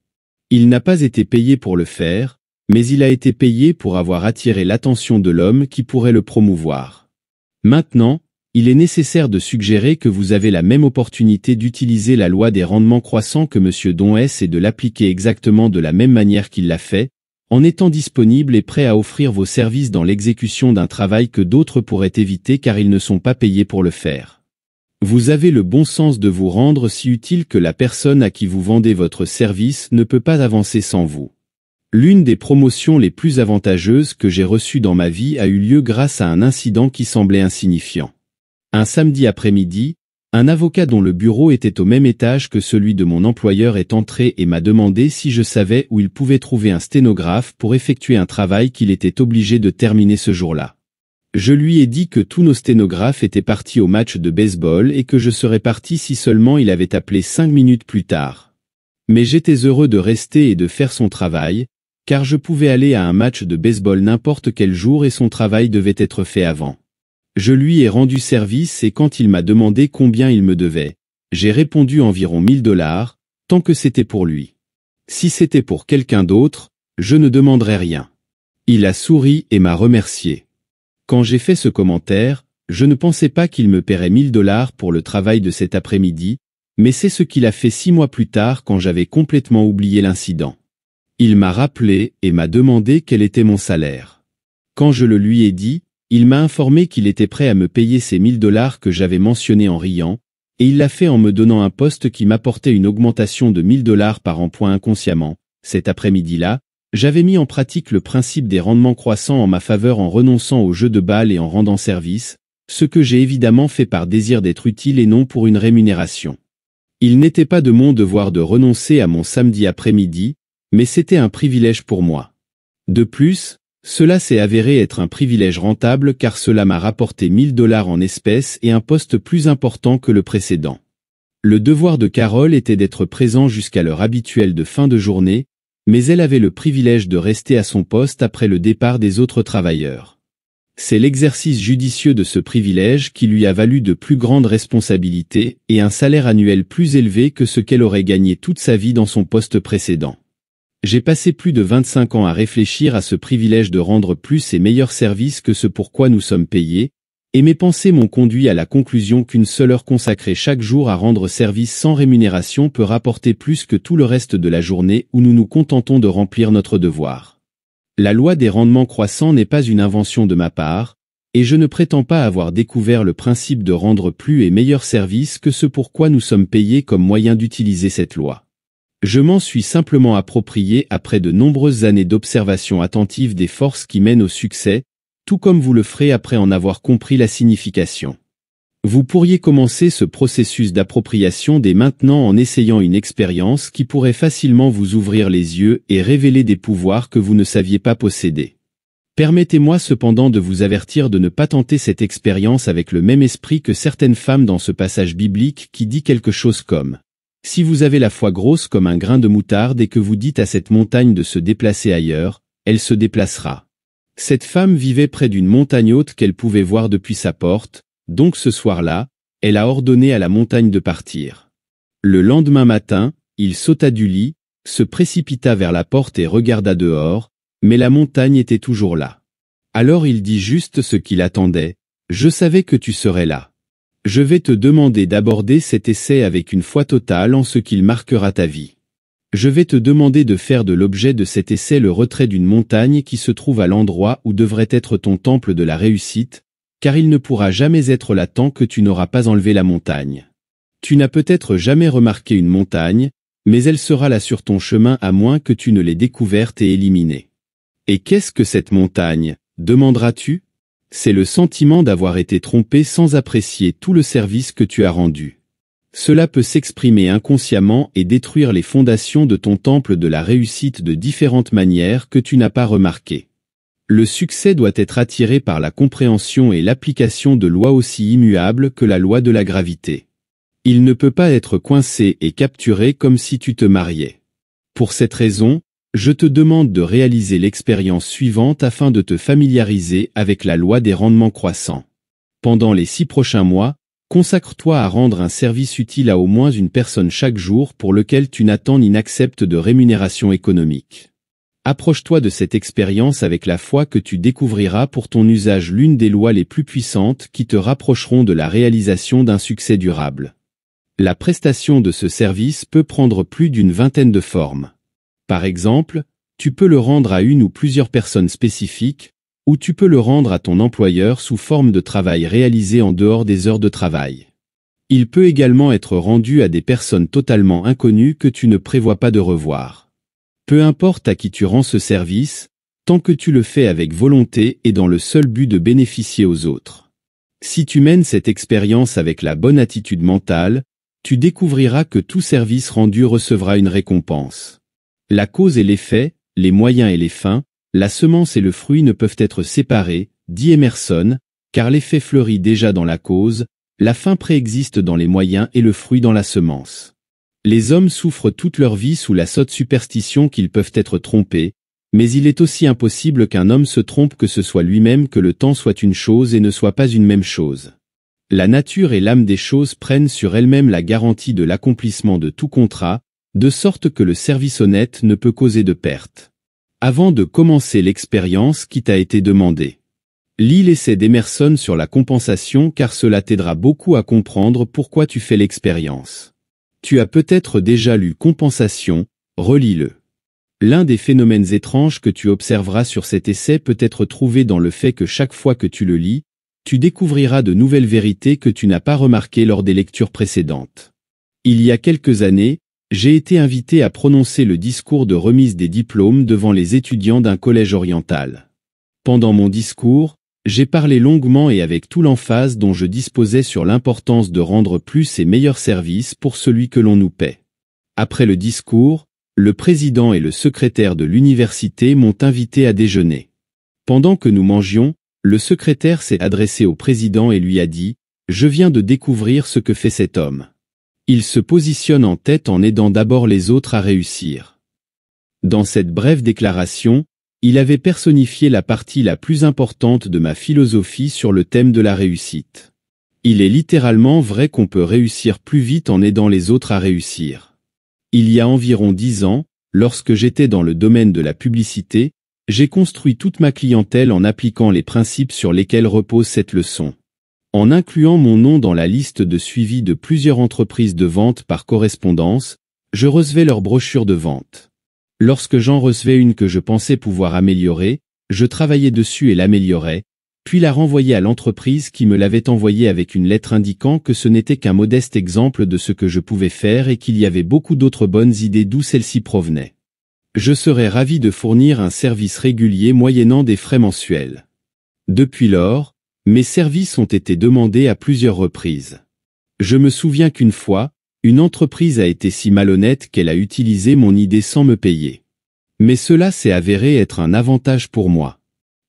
Il n'a pas été payé pour le faire, mais il a été payé pour avoir attiré l'attention de l'homme qui pourrait le promouvoir. Maintenant, il est nécessaire de suggérer que vous avez la même opportunité d'utiliser la loi des rendements croissants que M. Don S et de l'appliquer exactement de la même manière qu'il l'a fait, en étant disponible et prêt à offrir vos services dans l'exécution d'un travail que d'autres pourraient éviter car ils ne sont pas payés pour le faire. Vous avez le bon sens de vous rendre si utile que la personne à qui vous vendez votre service ne peut pas avancer sans vous. L'une des promotions les plus avantageuses que j'ai reçues dans ma vie a eu lieu grâce à un incident qui semblait insignifiant. Un samedi après-midi, un avocat dont le bureau était au même étage que celui de mon employeur est entré et m'a demandé si je savais où il pouvait trouver un sténographe pour effectuer un travail qu'il était obligé de terminer ce jour-là. Je lui ai dit que tous nos sténographes étaient partis au match de baseball et que je serais parti si seulement il avait appelé 5 minutes plus tard. Mais j'étais heureux de rester et de faire son travail, car je pouvais aller à un match de baseball n'importe quel jour et son travail devait être fait avant. Je lui ai rendu service et quand il m'a demandé combien il me devait, j'ai répondu environ $1000, tant que c'était pour lui. Si c'était pour quelqu'un d'autre, je ne demanderais rien. Il a souri et m'a remercié. Quand j'ai fait ce commentaire, je ne pensais pas qu'il me paierait $1000 pour le travail de cet après-midi, mais c'est ce qu'il a fait 6 mois plus tard quand j'avais complètement oublié l'incident. Il m'a rappelé et m'a demandé quel était mon salaire. Quand je le lui ai dit, il m'a informé qu'il était prêt à me payer ces $1000 que j'avais mentionnés en riant, et il l'a fait en me donnant un poste qui m'apportait une augmentation de $1000 par an. Inconsciemment, cet après-midi-là, j'avais mis en pratique le principe des rendements croissants en ma faveur en renonçant au jeu de balle et en rendant service, ce que j'ai évidemment fait par désir d'être utile et non pour une rémunération. Il n'était pas de mon devoir de renoncer à mon samedi après-midi, mais c'était un privilège pour moi. De plus, cela s'est avéré être un privilège rentable car cela m'a rapporté $1000 en espèces et un poste plus important que le précédent. Le devoir de Carole était d'être présent jusqu'à l'heure habituelle de fin de journée, mais elle avait le privilège de rester à son poste après le départ des autres travailleurs. C'est l'exercice judicieux de ce privilège qui lui a valu de plus grandes responsabilités et un salaire annuel plus élevé que ce qu'elle aurait gagné toute sa vie dans son poste précédent. J'ai passé plus de 25 ans à réfléchir à ce privilège de rendre plus et meilleurs services que ce pour quoi nous sommes payés, et mes pensées m'ont conduit à la conclusion qu'une seule heure consacrée chaque jour à rendre service sans rémunération peut rapporter plus que tout le reste de la journée où nous nous contentons de remplir notre devoir. La loi des rendements croissants n'est pas une invention de ma part, et je ne prétends pas avoir découvert le principe de rendre plus et meilleurs services que ce pour quoi nous sommes payés comme moyen d'utiliser cette loi. Je m'en suis simplement approprié après de nombreuses années d'observation attentive des forces qui mènent au succès, tout comme vous le ferez après en avoir compris la signification. Vous pourriez commencer ce processus d'appropriation dès maintenant en essayant une expérience qui pourrait facilement vous ouvrir les yeux et révéler des pouvoirs que vous ne saviez pas posséder. Permettez-moi cependant de vous avertir de ne pas tenter cette expérience avec le même esprit que certaines femmes dans ce passage biblique qui dit quelque chose comme « Si vous avez la foi grosse comme un grain de moutarde et que vous dites à cette montagne de se déplacer ailleurs, elle se déplacera. » Cette femme vivait près d'une montagne haute qu'elle pouvait voir depuis sa porte, donc ce soir-là, elle a ordonné à la montagne de partir. Le lendemain matin, il sauta du lit, se précipita vers la porte et regarda dehors, mais la montagne était toujours là. Alors il dit juste ce qu'il attendait, « Je savais que tu serais là. Je vais te demander d'aborder cet essai avec une foi totale en ce qu'il marquera ta vie. Je vais te demander de faire de l'objet de cet essai le retrait d'une montagne qui se trouve à l'endroit où devrait être ton temple de la réussite, car il ne pourra jamais être là tant que tu n'auras pas enlevé la montagne. Tu n'as peut-être jamais remarqué une montagne, mais elle sera là sur ton chemin à moins que tu ne l'aies découverte et éliminée. Et qu'est-ce que cette montagne, demanderas-tu ? C'est le sentiment d'avoir été trompé sans apprécier tout le service que tu as rendu. Cela peut s'exprimer inconsciemment et détruire les fondations de ton temple de la réussite de différentes manières que tu n'as pas remarquées. Le succès doit être attiré par la compréhension et l'application de lois aussi immuables que la loi de la gravité. Il ne peut pas être coincé et capturé comme si tu te mariais. Pour cette raison, je te demande de réaliser l'expérience suivante afin de te familiariser avec la loi des rendements croissants. Pendant les 6 prochains mois, consacre-toi à rendre un service utile à au moins une personne chaque jour pour lequel tu n'attends ni n'acceptes de rémunération économique. Approche-toi de cette expérience avec la foi que tu découvriras pour ton usage l'une des lois les plus puissantes qui te rapprocheront de la réalisation d'un succès durable. La prestation de ce service peut prendre plus d'une vingtaine de formes. Par exemple, tu peux le rendre à une ou plusieurs personnes spécifiques, ou tu peux le rendre à ton employeur sous forme de travail réalisé en dehors des heures de travail. Il peut également être rendu à des personnes totalement inconnues que tu ne prévois pas de revoir. Peu importe à qui tu rends ce service, tant que tu le fais avec volonté et dans le seul but de bénéficier aux autres. Si tu mènes cette expérience avec la bonne attitude mentale, tu découvriras que tout service rendu recevra une récompense. La cause et l'effet, les moyens et les fins, la semence et le fruit ne peuvent être séparés, dit Emerson, car l'effet fleurit déjà dans la cause, la fin préexiste dans les moyens et le fruit dans la semence. Les hommes souffrent toute leur vie sous la sotte superstition qu'ils peuvent être trompés, mais il est aussi impossible qu'un homme se trompe que ce soit lui-même que le temps soit une chose et ne soit pas une même chose. La nature et l'âme des choses prennent sur elles-mêmes la garantie de l'accomplissement de tout contrat, de sorte que le service honnête ne peut causer de perte. Avant de commencer l'expérience qui t'a été demandée, lis l'essai d'Emerson sur la compensation car cela t'aidera beaucoup à comprendre pourquoi tu fais l'expérience. Tu as peut-être déjà lu Compensation, relis-le. L'un des phénomènes étranges que tu observeras sur cet essai peut être trouvé dans le fait que chaque fois que tu le lis, tu découvriras de nouvelles vérités que tu n'as pas remarquées lors des lectures précédentes. Il y a quelques années, j'ai été invité à prononcer le discours de remise des diplômes devant les étudiants d'un collège oriental. Pendant mon discours, j'ai parlé longuement et avec tout l'emphase dont je disposais sur l'importance de rendre plus et meilleurs services pour celui que l'on nous paie. Après le discours, le président et le secrétaire de l'université m'ont invité à déjeuner. Pendant que nous mangions, le secrétaire s'est adressé au président et lui a dit « Je viens de découvrir ce que fait cet homme. Il se positionne en tête en aidant d'abord les autres à réussir. » Dans cette brève déclaration, il avait personnifié la partie la plus importante de ma philosophie sur le thème de la réussite. Il est littéralement vrai qu'on peut réussir plus vite en aidant les autres à réussir. Il y a environ 10 ans, lorsque j'étais dans le domaine de la publicité, j'ai construit toute ma clientèle en appliquant les principes sur lesquels repose cette leçon. En incluant mon nom dans la liste de suivi de plusieurs entreprises de vente par correspondance, je recevais leurs brochures de vente. Lorsque j'en recevais une que je pensais pouvoir améliorer, je travaillais dessus et l'améliorais, puis la renvoyais à l'entreprise qui me l'avait envoyée avec une lettre indiquant que ce n'était qu'un modeste exemple de ce que je pouvais faire et qu'il y avait beaucoup d'autres bonnes idées d'où celles-ci provenaient. Je serais ravi de fournir un service régulier moyennant des frais mensuels. Depuis lors, mes services ont été demandés à plusieurs reprises. Je me souviens qu'une fois, une entreprise a été si malhonnête qu'elle a utilisé mon idée sans me payer. Mais cela s'est avéré être un avantage pour moi.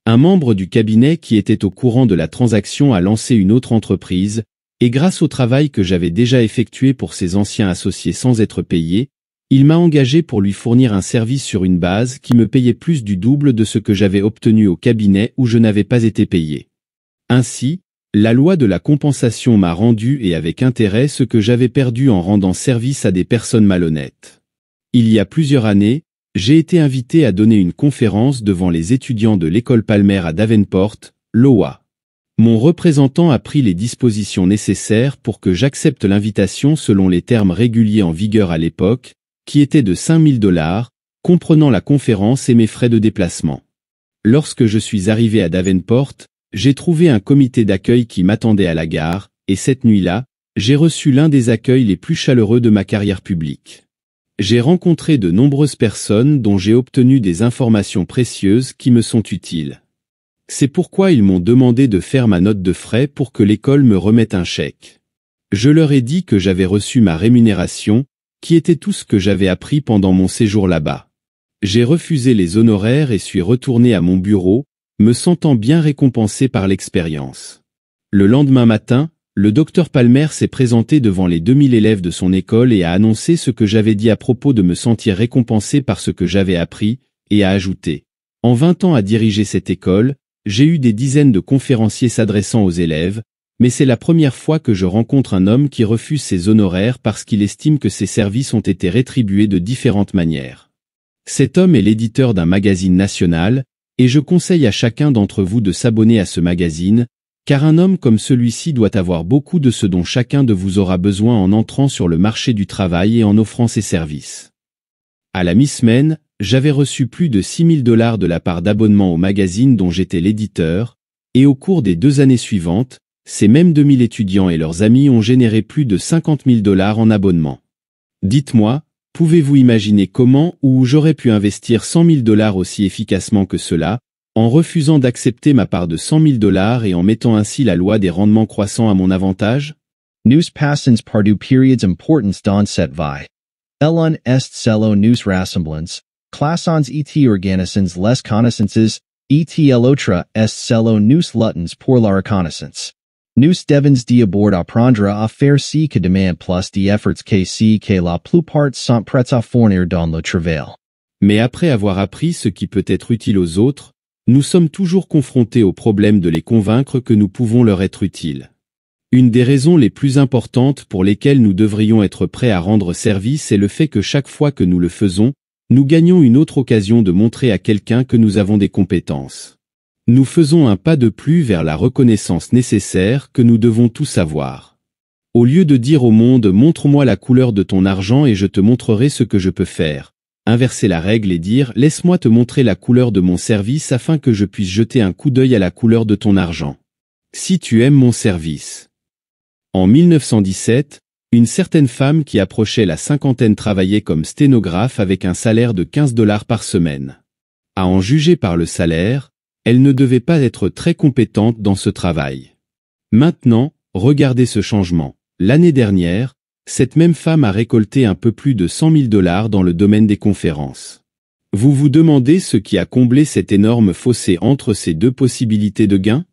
Un membre du cabinet qui était au courant de la transaction a lancé une autre entreprise, et grâce au travail que j'avais déjà effectué pour ses anciens associés sans être payé, il m'a engagé pour lui fournir un service sur une base qui me payait plus du double de ce que j'avais obtenu au cabinet où je n'avais pas été payé. Ainsi, la loi de la compensation m'a rendu et avec intérêt ce que j'avais perdu en rendant service à des personnes malhonnêtes. Il y a plusieurs années, j'ai été invité à donner une conférence devant les étudiants de l'école Palmer à Davenport, Iowa. Mon représentant a pris les dispositions nécessaires pour que j'accepte l'invitation selon les termes réguliers en vigueur à l'époque, qui étaient de $5 000, comprenant la conférence et mes frais de déplacement. Lorsque je suis arrivé à Davenport, j'ai trouvé un comité d'accueil qui m'attendait à la gare, et cette nuit-là, j'ai reçu l'un des accueils les plus chaleureux de ma carrière publique. J'ai rencontré de nombreuses personnes dont j'ai obtenu des informations précieuses qui me sont utiles. C'est pourquoi ils m'ont demandé de faire ma note de frais pour que l'école me remette un chèque. Je leur ai dit que j'avais reçu ma rémunération, qui était tout ce que j'avais appris pendant mon séjour là-bas. J'ai refusé les honoraires et suis retourné à mon bureau, me sentant bien récompensé par l'expérience. Le lendemain matin, le docteur Palmer s'est présenté devant les 2000 élèves de son école et a annoncé ce que j'avais dit à propos de me sentir récompensé par ce que j'avais appris, et a ajouté. En 20 ans à diriger cette école, j'ai eu des dizaines de conférenciers s'adressant aux élèves, mais c'est la première fois que je rencontre un homme qui refuse ses honoraires parce qu'il estime que ses services ont été rétribués de différentes manières. Cet homme est l'éditeur d'un magazine national, et je conseille à chacun d'entre vous de s'abonner à ce magazine, car un homme comme celui-ci doit avoir beaucoup de ce dont chacun de vous aura besoin en entrant sur le marché du travail et en offrant ses services. À la mi-semaine, j'avais reçu plus de $6 000 de la part d'abonnements au magazine dont j'étais l'éditeur, et au cours des 2 années suivantes, ces mêmes 2000 étudiants et leurs amis ont généré plus de $50 000 en abonnements. Dites-moi, pouvez-vous imaginer comment ou où j'aurais pu investir $100 000 aussi efficacement que cela, en refusant d'accepter ma part de $100 000 et en mettant ainsi la loi des rendements croissants à mon avantage? Nous passons par du periods importants dans cette vie. Elon est cello nous rassemblons, classons et organisons les connaissances, et l'autre est cello nous luttons pour la reconnaissance. Nous devons d'abord apprendre à faire ce que demande plus d'efforts que la plupart sont prêts à fournir dans le travail. Mais après avoir appris ce qui peut être utile aux autres, nous sommes toujours confrontés au problème de les convaincre que nous pouvons leur être utiles. Une des raisons les plus importantes pour lesquelles nous devrions être prêts à rendre service est le fait que chaque fois que nous le faisons, nous gagnons une autre occasion de montrer à quelqu'un que nous avons des compétences. Nous faisons un pas de plus vers la reconnaissance nécessaire que nous devons tous avoir. Au lieu de dire au monde « montre-moi la couleur de ton argent et je te montrerai ce que je peux faire », inverser la règle et dire « laisse-moi te montrer la couleur de mon service afin que je puisse jeter un coup d'œil à la couleur de ton argent. Si tu aimes mon service. » En 1917, une certaine femme qui approchait la cinquantaine travaillait comme sténographe avec un salaire de $15 par semaine. À en juger par le salaire, elle ne devait pas être très compétente dans ce travail. Maintenant, regardez ce changement. L'année dernière, cette même femme a récolté un peu plus de $100 000 dans le domaine des conférences. Vous vous demandez ce qui a comblé cet énorme fossé entre ces deux possibilités de gain?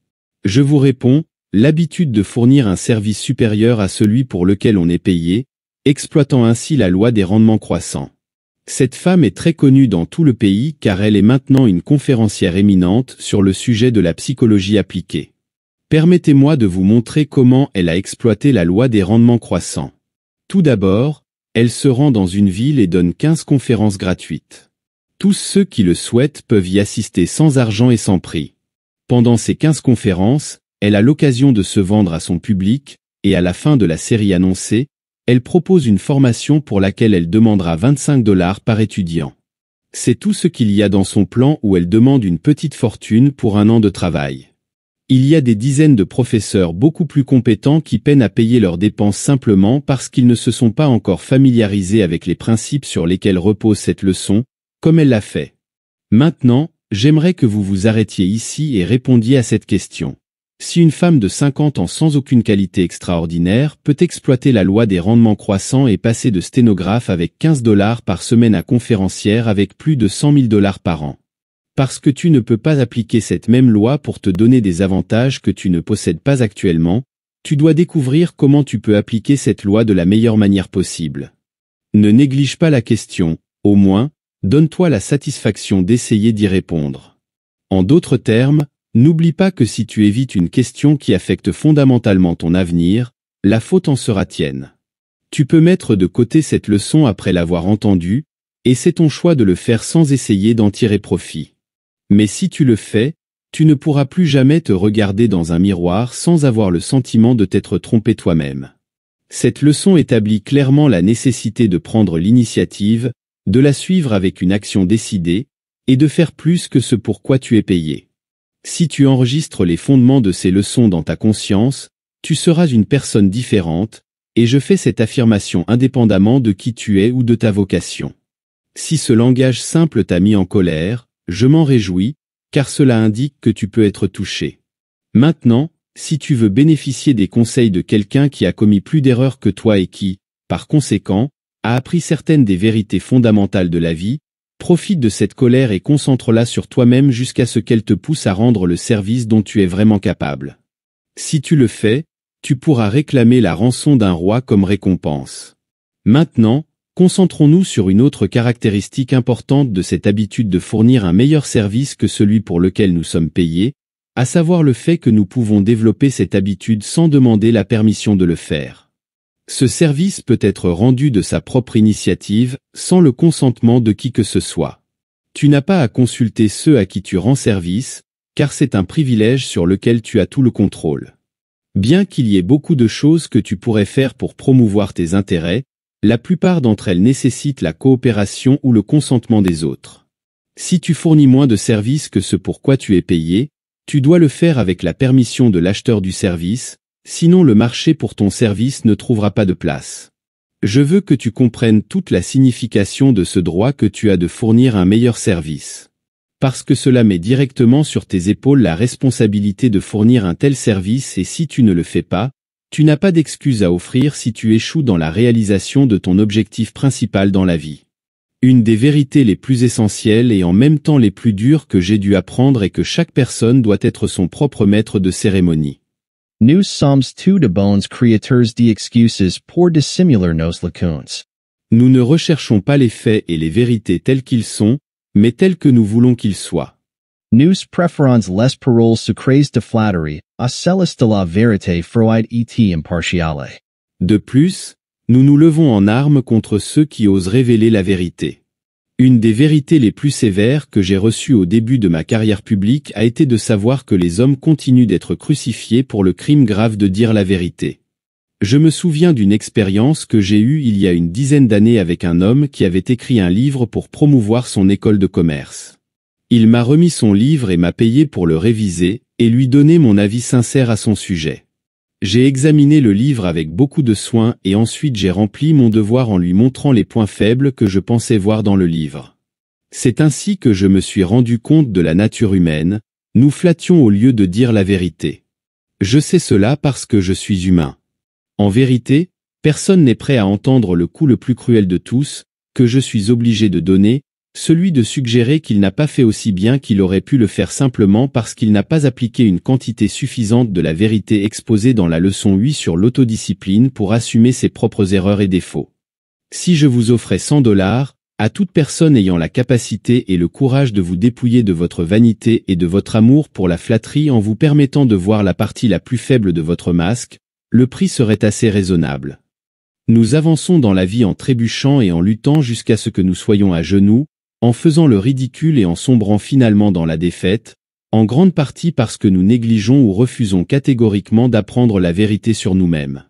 Je vous réponds, l'habitude de fournir un service supérieur à celui pour lequel on est payé, exploitant ainsi la loi des rendements croissants. Cette femme est très connue dans tout le pays car elle est maintenant une conférencière éminente sur le sujet de la psychologie appliquée. Permettez-moi de vous montrer comment elle a exploité la loi des rendements croissants. Tout d'abord, elle se rend dans une ville et donne 15 conférences gratuites. Tous ceux qui le souhaitent peuvent y assister sans argent et sans prix. Pendant ces 15 conférences, elle a l'occasion de se vendre à son public, et à la fin de la série annoncée, elle propose une formation pour laquelle elle demandera $25 par étudiant. C'est tout ce qu'il y a dans son plan où elle demande une petite fortune pour 1 an de travail. Il y a des dizaines de professeurs beaucoup plus compétents qui peinent à payer leurs dépenses simplement parce qu'ils ne se sont pas encore familiarisés avec les principes sur lesquels repose cette leçon, comme elle l'a fait. Maintenant, j'aimerais que vous vous arrêtiez ici et répondiez à cette question. Si une femme de 50 ans sans aucune qualité extraordinaire peut exploiter la loi des rendements croissants et passer de sténographe avec $15 par semaine à conférencière avec plus de $100 000 par an. Parce que tu ne peux pas appliquer cette même loi pour te donner des avantages que tu ne possèdes pas actuellement, tu dois découvrir comment tu peux appliquer cette loi de la meilleure manière possible. Ne néglige pas la question, au moins, donne-toi la satisfaction d'essayer d'y répondre. En d'autres termes, n'oublie pas que si tu évites une question qui affecte fondamentalement ton avenir, la faute en sera tienne. Tu peux mettre de côté cette leçon après l'avoir entendue, et c'est ton choix de le faire sans essayer d'en tirer profit. Mais si tu le fais, tu ne pourras plus jamais te regarder dans un miroir sans avoir le sentiment de t'être trompé toi-même. Cette leçon établit clairement la nécessité de prendre l'initiative, de la suivre avec une action décidée, et de faire plus que ce pour quoi tu es payé. Si tu enregistres les fondements de ces leçons dans ta conscience, tu seras une personne différente, et je fais cette affirmation indépendamment de qui tu es ou de ta vocation. Si ce langage simple t'a mis en colère, je m'en réjouis, car cela indique que tu peux être touché. Maintenant, si tu veux bénéficier des conseils de quelqu'un qui a commis plus d'erreurs que toi et qui, par conséquent, a appris certaines des vérités fondamentales de la vie, profite de cette colère et concentre-la sur toi-même jusqu'à ce qu'elle te pousse à rendre le service dont tu es vraiment capable. Si tu le fais, tu pourras réclamer la rançon d'un roi comme récompense. Maintenant, concentrons-nous sur une autre caractéristique importante de cette habitude de fournir un meilleur service que celui pour lequel nous sommes payés, à savoir le fait que nous pouvons développer cette habitude sans demander la permission de le faire. Ce service peut être rendu de sa propre initiative, sans le consentement de qui que ce soit. Tu n'as pas à consulter ceux à qui tu rends service, car c'est un privilège sur lequel tu as tout le contrôle. Bien qu'il y ait beaucoup de choses que tu pourrais faire pour promouvoir tes intérêts, la plupart d'entre elles nécessitent la coopération ou le consentement des autres. Si tu fournis moins de services que ce pour quoi tu es payé, tu dois le faire avec la permission de l'acheteur du service, sinon le marché pour ton service ne trouvera pas de place. Je veux que tu comprennes toute la signification de ce droit que tu as de fournir un meilleur service. Parce que cela met directement sur tes épaules la responsabilité de fournir un tel service et si tu ne le fais pas, tu n'as pas d'excuse à offrir si tu échoues dans la réalisation de ton objectif principal dans la vie. Une des vérités les plus essentielles et en même temps les plus dures que j'ai dû apprendre est que chaque personne doit être son propre maître de cérémonie. Nous sommes tous de bons créateurs d'excuses pour dissimuler nos lacunes. Nous ne recherchons pas les faits et les vérités tels qu'ils sont, mais tels que nous voulons qu'ils soient. Nous préférons les paroles sucrées de flatterie à celles de la vérité froide et impartiale. De plus, nous nous levons en armes contre ceux qui osent révéler la vérité. Une des vérités les plus sévères que j'ai reçues au début de ma carrière publique a été de savoir que les hommes continuent d'être crucifiés pour le crime grave de dire la vérité. Je me souviens d'une expérience que j'ai eue il y a une dizaine d'années avec un homme qui avait écrit un livre pour promouvoir son école de commerce. Il m'a remis son livre et m'a payé pour le réviser et lui donner mon avis sincère à son sujet. J'ai examiné le livre avec beaucoup de soin et ensuite j'ai rempli mon devoir en lui montrant les points faibles que je pensais voir dans le livre. C'est ainsi que je me suis rendu compte de la nature humaine, nous flattions au lieu de dire la vérité. Je sais cela parce que je suis humain. En vérité, personne n'est prêt à entendre le coup le plus cruel de tous, que je suis obligé de donner, celui de suggérer qu'il n'a pas fait aussi bien qu'il aurait pu le faire simplement parce qu'il n'a pas appliqué une quantité suffisante de la vérité exposée dans la leçon 8 sur l'autodiscipline pour assumer ses propres erreurs et défauts. Si je vous offrais $100, à toute personne ayant la capacité et le courage de vous dépouiller de votre vanité et de votre amour pour la flatterie en vous permettant de voir la partie la plus faible de votre masque, le prix serait assez raisonnable. Nous avançons dans la vie en trébuchant et en luttant jusqu'à ce que nous soyons à genoux, en faisant le ridicule et en sombrant finalement dans la défaite, en grande partie parce que nous négligeons ou refusons catégoriquement d'apprendre la vérité sur nous-mêmes.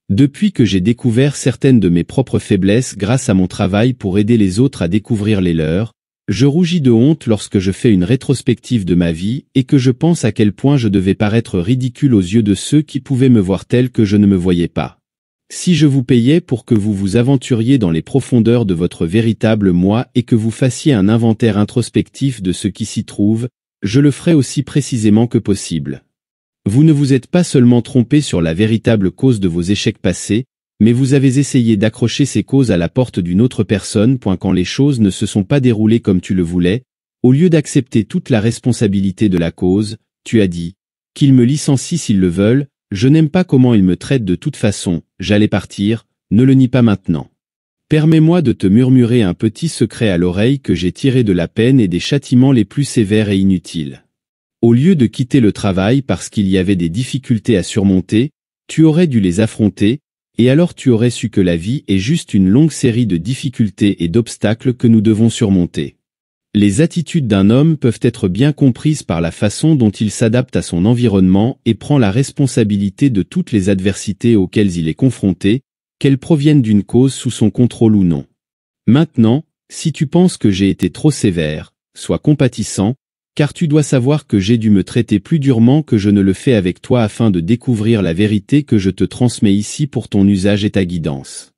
Depuis que j'ai découvert certaines de mes propres faiblesses grâce à mon travail pour aider les autres à découvrir les leurs, je rougis de honte lorsque je fais une rétrospective de ma vie et que je pense à quel point je devais paraître ridicule aux yeux de ceux qui pouvaient me voir tel que je ne me voyais pas. Si je vous payais pour que vous vous aventuriez dans les profondeurs de votre véritable moi et que vous fassiez un inventaire introspectif de ce qui s'y trouve, je le ferais aussi précisément que possible. Vous ne vous êtes pas seulement trompé sur la véritable cause de vos échecs passés, mais vous avez essayé d'accrocher ces causes à la porte d'une autre personne quand les choses ne se sont pas déroulées comme tu le voulais, au lieu d'accepter toute la responsabilité de la cause, tu as dit « qu'ils me licencient s'ils le veulent », je n'aime pas comment ils me traitent de toute façon, j'allais partir, ne le nie pas maintenant. Permets-moi de te murmurer un petit secret à l'oreille que j'ai tiré de la peine et des châtiments les plus sévères et inutiles. Au lieu de quitter le travail parce qu'il y avait des difficultés à surmonter, tu aurais dû les affronter, et alors tu aurais su que la vie est juste une longue série de difficultés et d'obstacles que nous devons surmonter. Les attitudes d'un homme peuvent être bien comprises par la façon dont il s'adapte à son environnement et prend la responsabilité de toutes les adversités auxquelles il est confronté, qu'elles proviennent d'une cause sous son contrôle ou non. Maintenant, si tu penses que j'ai été trop sévère, sois compatissant, car tu dois savoir que j'ai dû me traiter plus durement que je ne le fais avec toi afin de découvrir la vérité que je te transmets ici pour ton usage et ta guidance.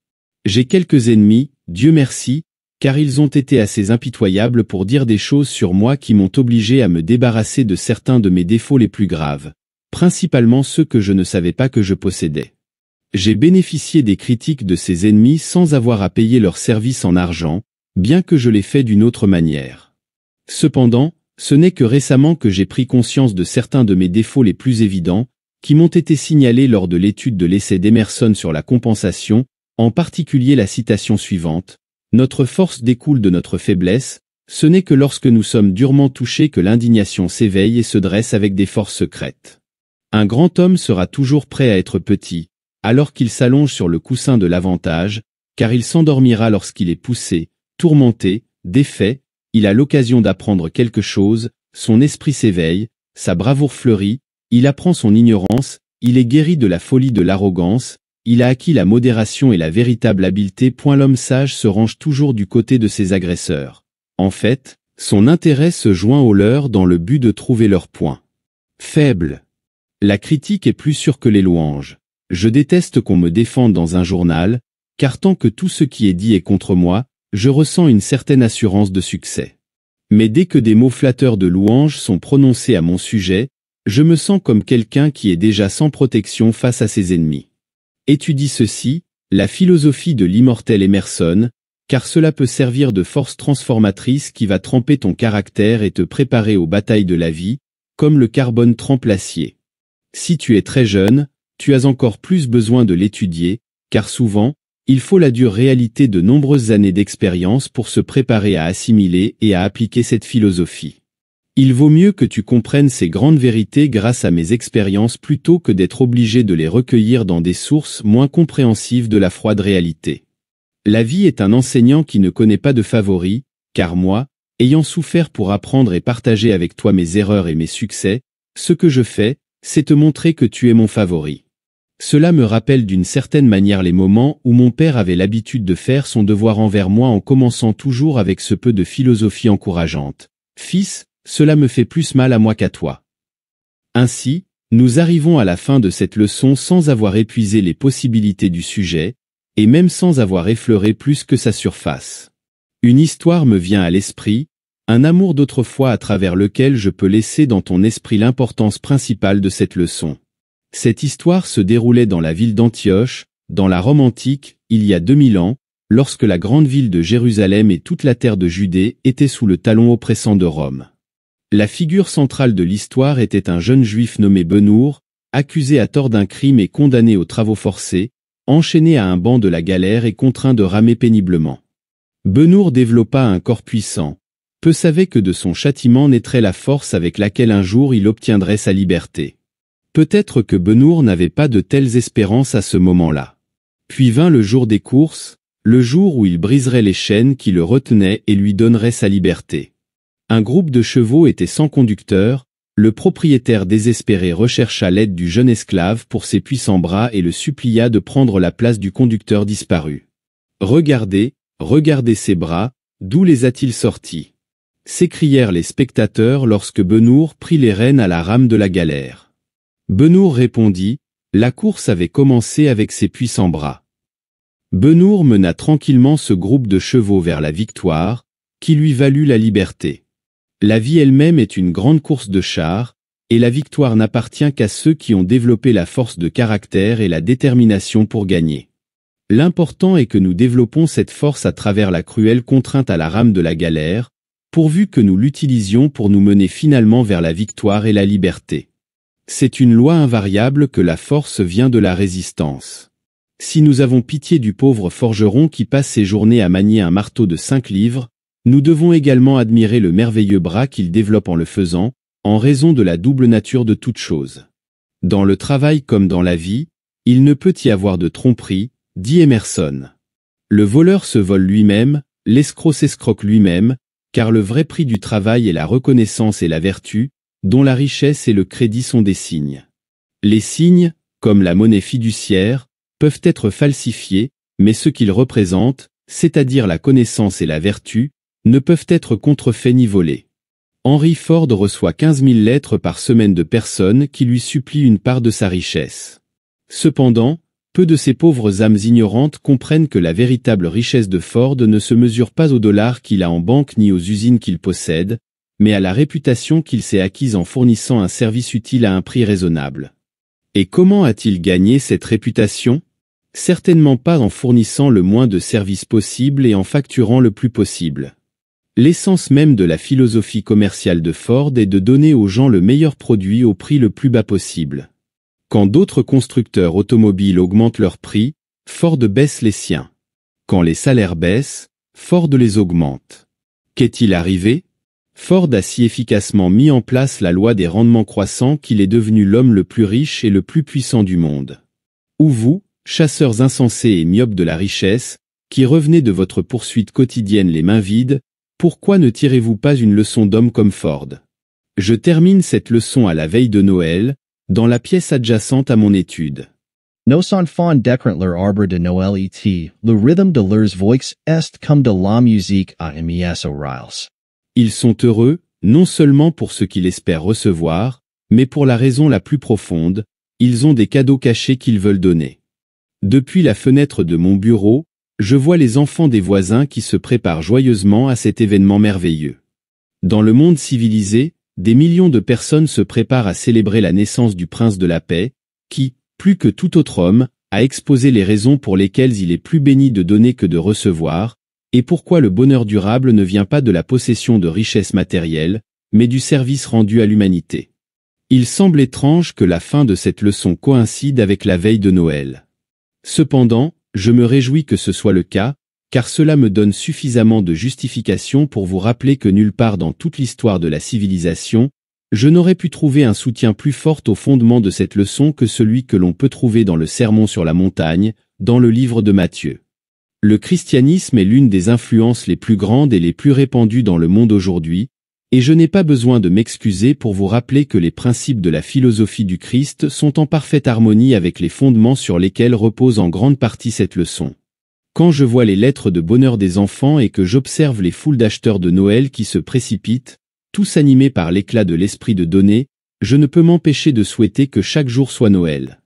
J'ai quelques ennemis, Dieu merci, car ils ont été assez impitoyables pour dire des choses sur moi qui m'ont obligé à me débarrasser de certains de mes défauts les plus graves, principalement ceux que je ne savais pas que je possédais. J'ai bénéficié des critiques de ces ennemis sans avoir à payer leur service en argent, bien que je l'ai fait d'une autre manière. Cependant, ce n'est que récemment que j'ai pris conscience de certains de mes défauts les plus évidents, qui m'ont été signalés lors de l'étude de l'essai d'Emerson sur la compensation, en particulier la citation suivante. Notre force découle de notre faiblesse, ce n'est que lorsque nous sommes durement touchés que l'indignation s'éveille et se dresse avec des forces secrètes. Un grand homme sera toujours prêt à être petit, alors qu'il s'allonge sur le coussin de l'avantage, car il s'endormira lorsqu'il est poussé, tourmenté, défait, il a l'occasion d'apprendre quelque chose, son esprit s'éveille, sa bravoure fleurit, il apprend son ignorance, il est guéri de la folie de l'arrogance, il a acquis la modération et la véritable habileté. L'homme sage se range toujours du côté de ses agresseurs. En fait, son intérêt se joint au leur dans le but de trouver leur point faible. La critique est plus sûre que les louanges. Je déteste qu'on me défende dans un journal, car tant que tout ce qui est dit est contre moi, je ressens une certaine assurance de succès. Mais dès que des mots flatteurs de louange sont prononcés à mon sujet, je me sens comme quelqu'un qui est déjà sans protection face à ses ennemis. Étudie ceci, la philosophie de l'immortel Emerson, car cela peut servir de force transformatrice qui va tremper ton caractère et te préparer aux batailles de la vie, comme le carbone trempe l'acier. Si tu es très jeune, tu as encore plus besoin de l'étudier, car souvent, il faut la dure réalité de nombreuses années d'expérience pour se préparer à assimiler et à appliquer cette philosophie. Il vaut mieux que tu comprennes ces grandes vérités grâce à mes expériences plutôt que d'être obligé de les recueillir dans des sources moins compréhensives de la froide réalité. La vie est un enseignant qui ne connaît pas de favoris, car moi, ayant souffert pour apprendre et partager avec toi mes erreurs et mes succès, ce que je fais, c'est te montrer que tu es mon favori. Cela me rappelle d'une certaine manière les moments où mon père avait l'habitude de faire son devoir envers moi en commençant toujours avec ce peu de philosophie encourageante. Fils, cela me fait plus mal à moi qu'à toi. Ainsi, nous arrivons à la fin de cette leçon sans avoir épuisé les possibilités du sujet, et même sans avoir effleuré plus que sa surface. Une histoire me vient à l'esprit, un amour d'autrefois à travers lequel je peux laisser dans ton esprit l'importance principale de cette leçon. Cette histoire se déroulait dans la ville d'Antioche, dans la Rome antique, il y a 2000 ans, lorsque la grande ville de Jérusalem et toute la terre de Judée étaient sous le talon oppressant de Rome. La figure centrale de l'histoire était un jeune juif nommé Benour, accusé à tort d'un crime et condamné aux travaux forcés, enchaîné à un banc de la galère et contraint de ramer péniblement. Benour développa un corps puissant. Peu savait que de son châtiment naîtrait la force avec laquelle un jour il obtiendrait sa liberté. Peut-être que Benour n'avait pas de telles espérances à ce moment-là. Puis vint le jour des courses, le jour où il briserait les chaînes qui le retenaient et lui donnerait sa liberté. Un groupe de chevaux était sans conducteur, le propriétaire désespéré rechercha l'aide du jeune esclave pour ses puissants bras et le supplia de prendre la place du conducteur disparu. « Regardez, regardez ces bras, d'où les a-t-il sortis » s'écrièrent les spectateurs lorsque Benour prit les rênes à la rame de la galère. Benour répondit, la course avait commencé avec ses puissants bras. Benour mena tranquillement ce groupe de chevaux vers la victoire, qui lui valut la liberté. La vie elle-même est une grande course de chars, et la victoire n'appartient qu'à ceux qui ont développé la force de caractère et la détermination pour gagner. L'important est que nous développons cette force à travers la cruelle contrainte à la rame de la galère, pourvu que nous l'utilisions pour nous mener finalement vers la victoire et la liberté. C'est une loi invariable que la force vient de la résistance. Si nous avons pitié du pauvre forgeron qui passe ses journées à manier un marteau de 5 livres, nous devons également admirer le merveilleux bras qu'il développe en le faisant, en raison de la double nature de toute chose. Dans le travail comme dans la vie, il ne peut y avoir de tromperie, dit Emerson. Le voleur se vole lui-même, l'escroc s'escroque lui-même, car le vrai prix du travail est la reconnaissance et la vertu, dont la richesse et le crédit sont des signes. Les signes, comme la monnaie fiduciaire, peuvent être falsifiés, mais ce qu'ils représentent, c'est-à-dire la connaissance et la vertu, ne peuvent être contrefaits ni volés. Henry Ford reçoit 15 000 lettres par semaine de personnes qui lui supplient une part de sa richesse. Cependant, peu de ces pauvres âmes ignorantes comprennent que la véritable richesse de Ford ne se mesure pas au dollar qu'il a en banque ni aux usines qu'il possède, mais à la réputation qu'il s'est acquise en fournissant un service utile à un prix raisonnable. Et comment a-t-il gagné cette réputation ? Certainement pas en fournissant le moins de services possible et en facturant le plus possible. L'essence même de la philosophie commerciale de Ford est de donner aux gens le meilleur produit au prix le plus bas possible. Quand d'autres constructeurs automobiles augmentent leurs prix, Ford baisse les siens. Quand les salaires baissent, Ford les augmente. Qu'est-il arrivé? Ford a si efficacement mis en place la loi des rendements croissants qu'il est devenu l'homme le plus riche et le plus puissant du monde. Ou vous, chasseurs insensés et myopes de la richesse, qui revenez de votre poursuite quotidienne les mains vides, pourquoi ne tirez-vous pas une leçon d'homme comme Ford? Je termine cette leçon à la veille de Noël, dans la pièce adjacente à mon étude. Nos enfants décrenent arbre de Noël et le rythme de leurs voix est comme de la musique à mes oreilles. Ils sont heureux, non seulement pour ce qu'ils espèrent recevoir, mais pour la raison la plus profonde, ils ont des cadeaux cachés qu'ils veulent donner. Depuis la fenêtre de mon bureau, je vois les enfants des voisins qui se préparent joyeusement à cet événement merveilleux. Dans le monde civilisé, des millions de personnes se préparent à célébrer la naissance du prince de la paix, qui, plus que tout autre homme, a exposé les raisons pour lesquelles il est plus béni de donner que de recevoir, et pourquoi le bonheur durable ne vient pas de la possession de richesses matérielles, mais du service rendu à l'humanité. Il semble étrange que la fin de cette leçon coïncide avec la veille de Noël. Cependant, je me réjouis que ce soit le cas, car cela me donne suffisamment de justification pour vous rappeler que nulle part dans toute l'histoire de la civilisation, je n'aurais pu trouver un soutien plus fort au fondement de cette leçon que celui que l'on peut trouver dans le Sermon sur la montagne, dans le livre de Matthieu. Le christianisme est l'une des influences les plus grandes et les plus répandues dans le monde aujourd'hui, et je n'ai pas besoin de m'excuser pour vous rappeler que les principes de la philosophie du Christ sont en parfaite harmonie avec les fondements sur lesquels repose en grande partie cette leçon. Quand je vois les lettres de bonheur des enfants et que j'observe les foules d'acheteurs de Noël qui se précipitent, tous animés par l'éclat de l'esprit de donner, je ne peux m'empêcher de souhaiter que chaque jour soit Noël.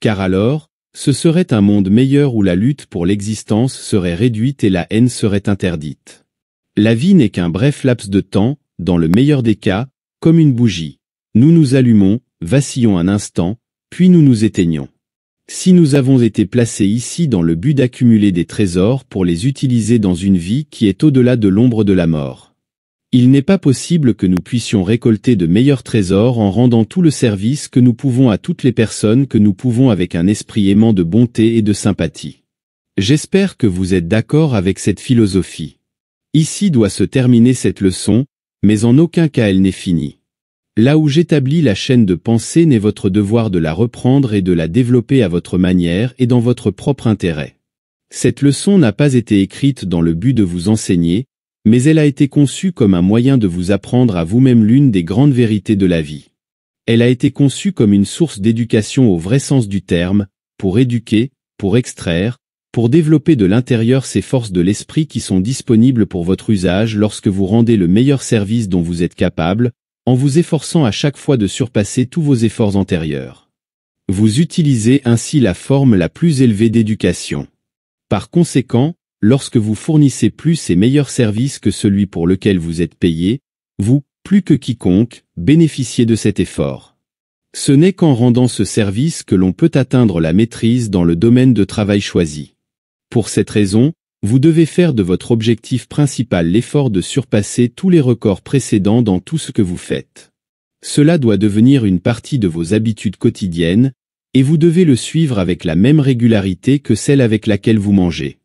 Car alors, ce serait un monde meilleur où la lutte pour l'existence serait réduite et la haine serait interdite. La vie n'est qu'un bref laps de temps, dans le meilleur des cas, comme une bougie. Nous nous allumons, vacillons un instant, puis nous nous éteignons. Si nous avons été placés ici dans le but d'accumuler des trésors pour les utiliser dans une vie qui est au-delà de l'ombre de la mort, il n'est pas possible que nous puissions récolter de meilleurs trésors en rendant tout le service que nous pouvons à toutes les personnes que nous pouvons avec un esprit aimant de bonté et de sympathie. J'espère que vous êtes d'accord avec cette philosophie. Ici doit se terminer cette leçon, mais en aucun cas elle n'est finie. Là où j'établis la chaîne de pensée n'est votre devoir de la reprendre et de la développer à votre manière et dans votre propre intérêt. Cette leçon n'a pas été écrite dans le but de vous enseigner, mais elle a été conçue comme un moyen de vous apprendre à vous-même l'une des grandes vérités de la vie. Elle a été conçue comme une source d'éducation au vrai sens du terme, pour éduquer, pour extraire, pour développer de l'intérieur ces forces de l'esprit qui sont disponibles pour votre usage lorsque vous rendez le meilleur service dont vous êtes capable, en vous efforçant à chaque fois de surpasser tous vos efforts antérieurs. Vous utilisez ainsi la forme la plus élevée d'éducation. Par conséquent, lorsque vous fournissez plus et meilleurs services que celui pour lequel vous êtes payé, vous, plus que quiconque, bénéficiez de cet effort. Ce n'est qu'en rendant ce service que l'on peut atteindre la maîtrise dans le domaine de travail choisi. Pour cette raison, vous devez faire de votre objectif principal l'effort de surpasser tous les records précédents dans tout ce que vous faites. Cela doit devenir une partie de vos habitudes quotidiennes, et vous devez le suivre avec la même régularité que celle avec laquelle vous mangez.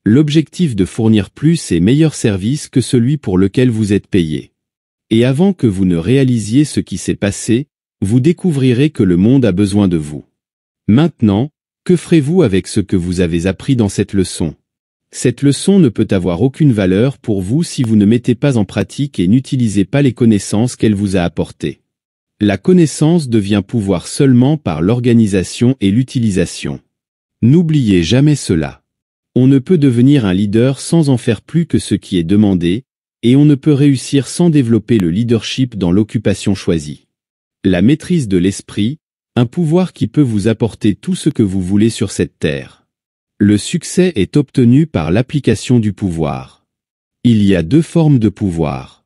L'objectif de fournir plus et meilleurs services que celui pour lequel vous êtes payé. Et avant que vous ne réalisiez ce qui s'est passé, vous découvrirez que le monde a besoin de vous. Maintenant, que ferez-vous avec ce que vous avez appris dans cette leçon? Cette leçon ne peut avoir aucune valeur pour vous si vous ne mettez pas en pratique et n'utilisez pas les connaissances qu'elle vous a apportées. La connaissance devient pouvoir seulement par l'organisation et l'utilisation. N'oubliez jamais cela. On ne peut devenir un leader sans en faire plus que ce qui est demandé, et on ne peut réussir sans développer le leadership dans l'occupation choisie. La maîtrise de l'esprit, un pouvoir qui peut vous apporter tout ce que vous voulez sur cette terre. Le succès est obtenu par l'application du pouvoir. Il y a deux formes de pouvoir.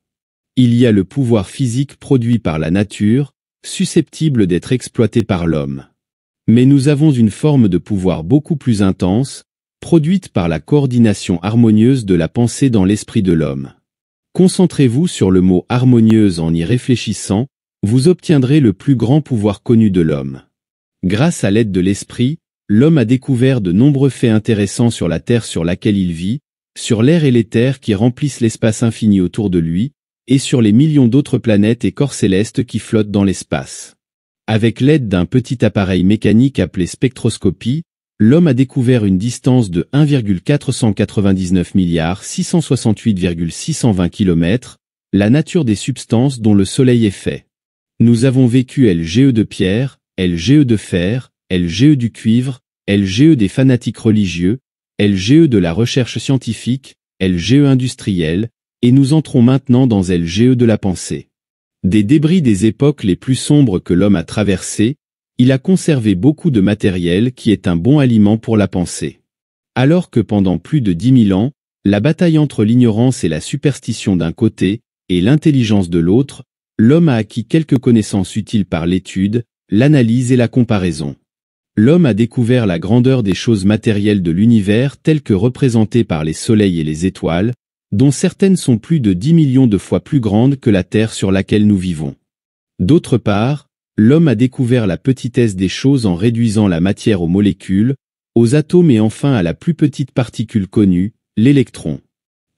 Il y a le pouvoir physique produit par la nature, susceptible d'être exploité par l'homme. Mais nous avons une forme de pouvoir beaucoup plus intense, produite par la coordination harmonieuse de la pensée dans l'esprit de l'homme. Concentrez-vous sur le mot harmonieuse en y réfléchissant, vous obtiendrez le plus grand pouvoir connu de l'homme. Grâce à l'aide de l'esprit, l'homme a découvert de nombreux faits intéressants sur la Terre sur laquelle il vit, sur l'air et l'éther qui remplissent l'espace infini autour de lui, et sur les millions d'autres planètes et corps célestes qui flottent dans l'espace. Avec l'aide d'un petit appareil mécanique appelé spectroscopie, l'homme a découvert une distance de 1,499 668,620 km, la nature des substances dont le Soleil est fait. Nous avons vécu LGE de pierre, LGE de fer, LGE du cuivre, LGE des fanatiques religieux, LGE de la recherche scientifique, LGE industrielle, et nous entrons maintenant dans LGE de la pensée. Des débris des époques les plus sombres que l'homme a traversées, il a conservé beaucoup de matériel qui est un bon aliment pour la pensée. Alors que pendant plus de 10 000 ans, la bataille entre l'ignorance et la superstition d'un côté, et l'intelligence de l'autre, l'homme a acquis quelques connaissances utiles par l'étude, l'analyse et la comparaison. L'homme a découvert la grandeur des choses matérielles de l'univers telles que représentées par les soleils et les étoiles, dont certaines sont plus de 10 millions de fois plus grandes que la Terre sur laquelle nous vivons. D'autre part, l'homme a découvert la petitesse des choses en réduisant la matière aux molécules, aux atomes et enfin à la plus petite particule connue, l'électron.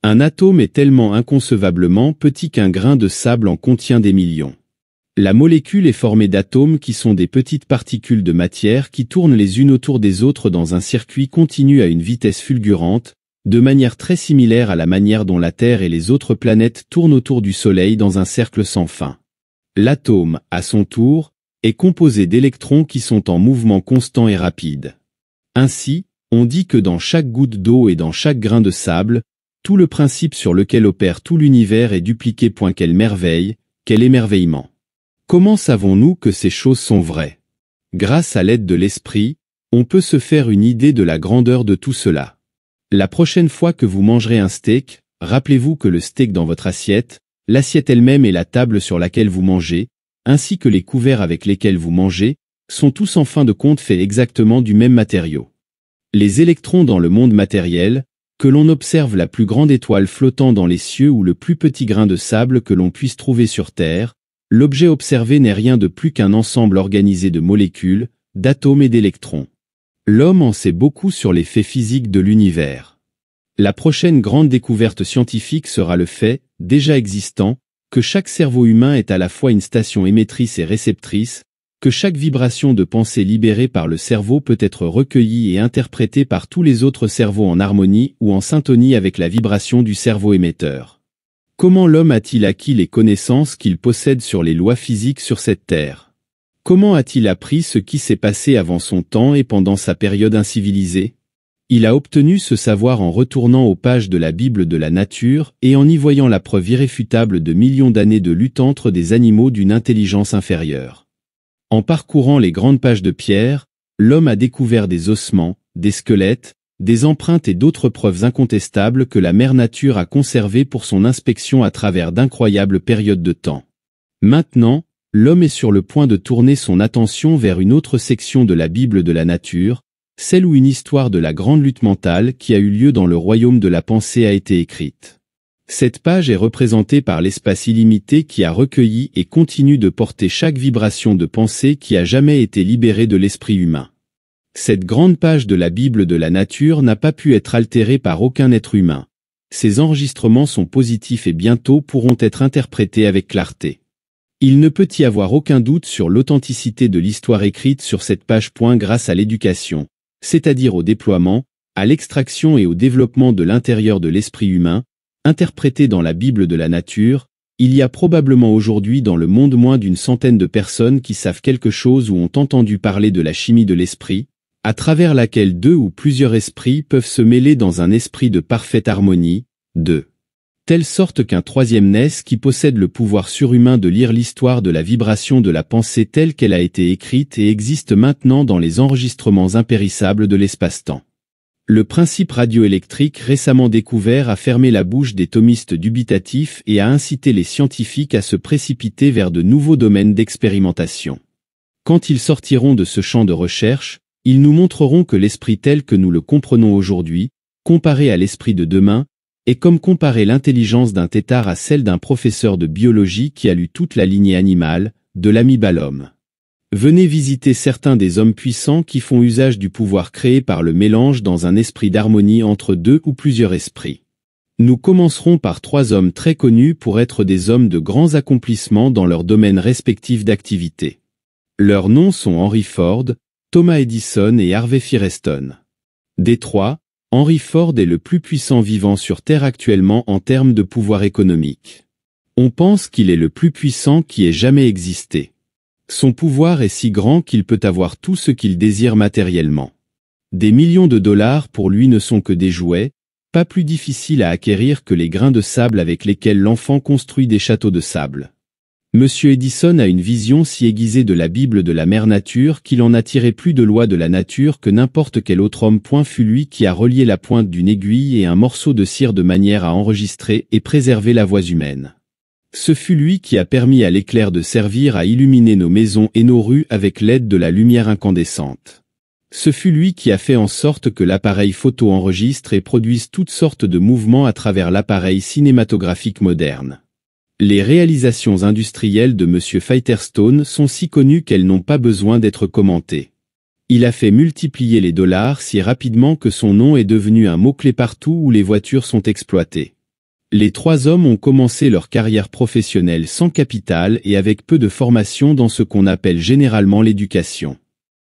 Un atome est tellement inconcevablement petit qu'un grain de sable en contient des millions. La molécule est formée d'atomes qui sont des petites particules de matière qui tournent les unes autour des autres dans un circuit continu à une vitesse fulgurante, de manière très similaire à la manière dont la Terre et les autres planètes tournent autour du Soleil dans un cercle sans fin. L'atome, à son tour, est composé d'électrons qui sont en mouvement constant et rapide. Ainsi, on dit que dans chaque goutte d'eau et dans chaque grain de sable, tout le principe sur lequel opère tout l'univers est dupliqué. Quelle merveille, quel émerveillement! Comment savons-nous que ces choses sont vraies? Grâce à l'aide de l'esprit, on peut se faire une idée de la grandeur de tout cela. La prochaine fois que vous mangerez un steak, rappelez-vous que le steak dans votre assiette, l'assiette elle-même et la table sur laquelle vous mangez, ainsi que les couverts avec lesquels vous mangez, sont tous en fin de compte faits exactement du même matériau. Les électrons dans le monde matériel, que l'on observe la plus grande étoile flottant dans les cieux ou le plus petit grain de sable que l'on puisse trouver sur Terre, l'objet observé n'est rien de plus qu'un ensemble organisé de molécules, d'atomes et d'électrons. L'homme en sait beaucoup sur les faits physiques de l'univers. La prochaine grande découverte scientifique sera le fait, déjà existant, que chaque cerveau humain est à la fois une station émettrice et réceptrice, que chaque vibration de pensée libérée par le cerveau peut être recueillie et interprétée par tous les autres cerveaux en harmonie ou en syntonie avec la vibration du cerveau émetteur. Comment l'homme a-t-il acquis les connaissances qu'il possède sur les lois physiques sur cette terre? Comment a-t-il appris ce qui s'est passé avant son temps et pendant sa période incivilisée? Il a obtenu ce savoir en retournant aux pages de la Bible de la nature et en y voyant la preuve irréfutable de millions d'années de lutte entre des animaux d'une intelligence inférieure. En parcourant les grandes pages de pierre, l'homme a découvert des ossements, des squelettes, des empreintes et d'autres preuves incontestables que la mère nature a conservées pour son inspection à travers d'incroyables périodes de temps. Maintenant, l'homme est sur le point de tourner son attention vers une autre section de la Bible de la nature, celle où une histoire de la grande lutte mentale qui a eu lieu dans le royaume de la pensée a été écrite. Cette page est représentée par l'espace illimité qui a recueilli et continue de porter chaque vibration de pensée qui a jamais été libérée de l'esprit humain. Cette grande page de la Bible de la nature n'a pas pu être altérée par aucun être humain. Ces enregistrements sont positifs et bientôt pourront être interprétés avec clarté. Il ne peut y avoir aucun doute sur l'authenticité de l'histoire écrite sur cette page. Grâce à l'éducation, c'est-à-dire au déploiement, à l'extraction et au développement de l'intérieur de l'esprit humain, interprété dans la Bible de la nature, il y a probablement aujourd'hui dans le monde moins d'une centaine de personnes qui savent quelque chose ou ont entendu parler de la chimie de l'esprit, à travers laquelle deux ou plusieurs esprits peuvent se mêler dans un esprit de parfaite harmonie, de telle sorte qu'un troisième naisse qui possède le pouvoir surhumain de lire l'histoire de la vibration de la pensée telle qu'elle a été écrite et existe maintenant dans les enregistrements impérissables de l'espace-temps. Le principe radioélectrique récemment découvert a fermé la bouche des thomistes dubitatifs et a incité les scientifiques à se précipiter vers de nouveaux domaines d'expérimentation. Quand ils sortiront de ce champ de recherche, ils nous montreront que l'esprit tel que nous le comprenons aujourd'hui, comparé à l'esprit de demain, est comme comparer l'intelligence d'un tétard à celle d'un professeur de biologie qui a lu toute la lignée animale, de l'amibe à l'homme. Venez visiter certains des hommes puissants qui font usage du pouvoir créé par le mélange dans un esprit d'harmonie entre deux ou plusieurs esprits. Nous commencerons par 3 hommes très connus pour être des hommes de grands accomplissements dans leurs domaines respectifs d'activité. Leurs noms sont Henry Ford, Thomas Edison et Harvey Firestone. Des 3, Henry Ford est le plus puissant vivant sur Terre actuellement en termes de pouvoir économique. On pense qu'il est le plus puissant qui ait jamais existé. Son pouvoir est si grand qu'il peut avoir tout ce qu'il désire matériellement. Des millions de dollars pour lui ne sont que des jouets, pas plus difficiles à acquérir que les grains de sable avec lesquels l'enfant construit des châteaux de sable. Monsieur Edison a une vision si aiguisée de la Bible de la mère nature qu'il en a tiré plus de lois de la nature que n'importe quel autre homme. Fut lui qui a relié la pointe d'une aiguille et un morceau de cire de manière à enregistrer et préserver la voix humaine. Ce fut lui qui a permis à l'éclair de servir à illuminer nos maisons et nos rues avec l'aide de la lumière incandescente. Ce fut lui qui a fait en sorte que l'appareil photo enregistre et produise toutes sortes de mouvements à travers l'appareil cinématographique moderne. Les réalisations industrielles de M. Firestone sont si connues qu'elles n'ont pas besoin d'être commentées. Il a fait multiplier les dollars si rapidement que son nom est devenu un mot-clé partout où les voitures sont exploitées. Les 3 hommes ont commencé leur carrière professionnelle sans capital et avec peu de formation dans ce qu'on appelle généralement l'éducation.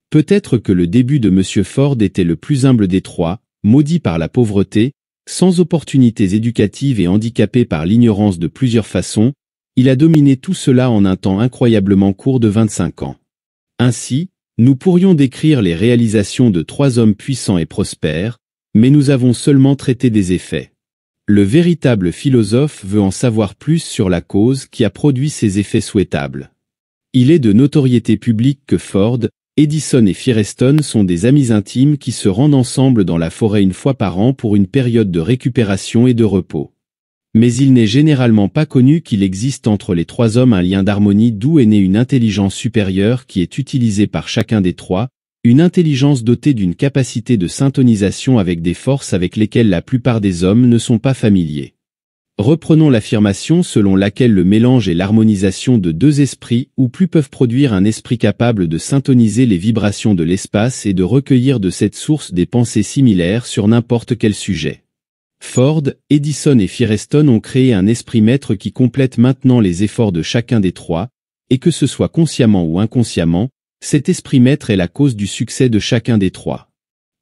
Peut-être que le début de M. Ford était le plus humble des 3, maudit par la pauvreté, sans opportunités éducatives et handicapé par l'ignorance de plusieurs façons, il a dominé tout cela en un temps incroyablement court de 25 ans. Ainsi, nous pourrions décrire les réalisations de 3 hommes puissants et prospères, mais nous avons seulement traité des effets. Le véritable philosophe veut en savoir plus sur la cause qui a produit ces effets souhaitables. Il est de notoriété publique que Ford, Edison et Firestone sont des amis intimes qui se rendent ensemble dans la forêt une fois par an pour une période de récupération et de repos. Mais il n'est généralement pas connu qu'il existe entre les 3 hommes un lien d'harmonie d'où est née une intelligence supérieure qui est utilisée par chacun des 3, une intelligence dotée d'une capacité de syntonisation avec des forces avec lesquelles la plupart des hommes ne sont pas familiers. Reprenons l'affirmation selon laquelle le mélange et l'harmonisation de 2 esprits ou plus peuvent produire un esprit capable de syntoniser les vibrations de l'espace et de recueillir de cette source des pensées similaires sur n'importe quel sujet. Ford, Edison et Firestone ont créé un esprit maître qui complète maintenant les efforts de chacun des 3, et que ce soit consciemment ou inconsciemment, cet esprit maître est la cause du succès de chacun des 3.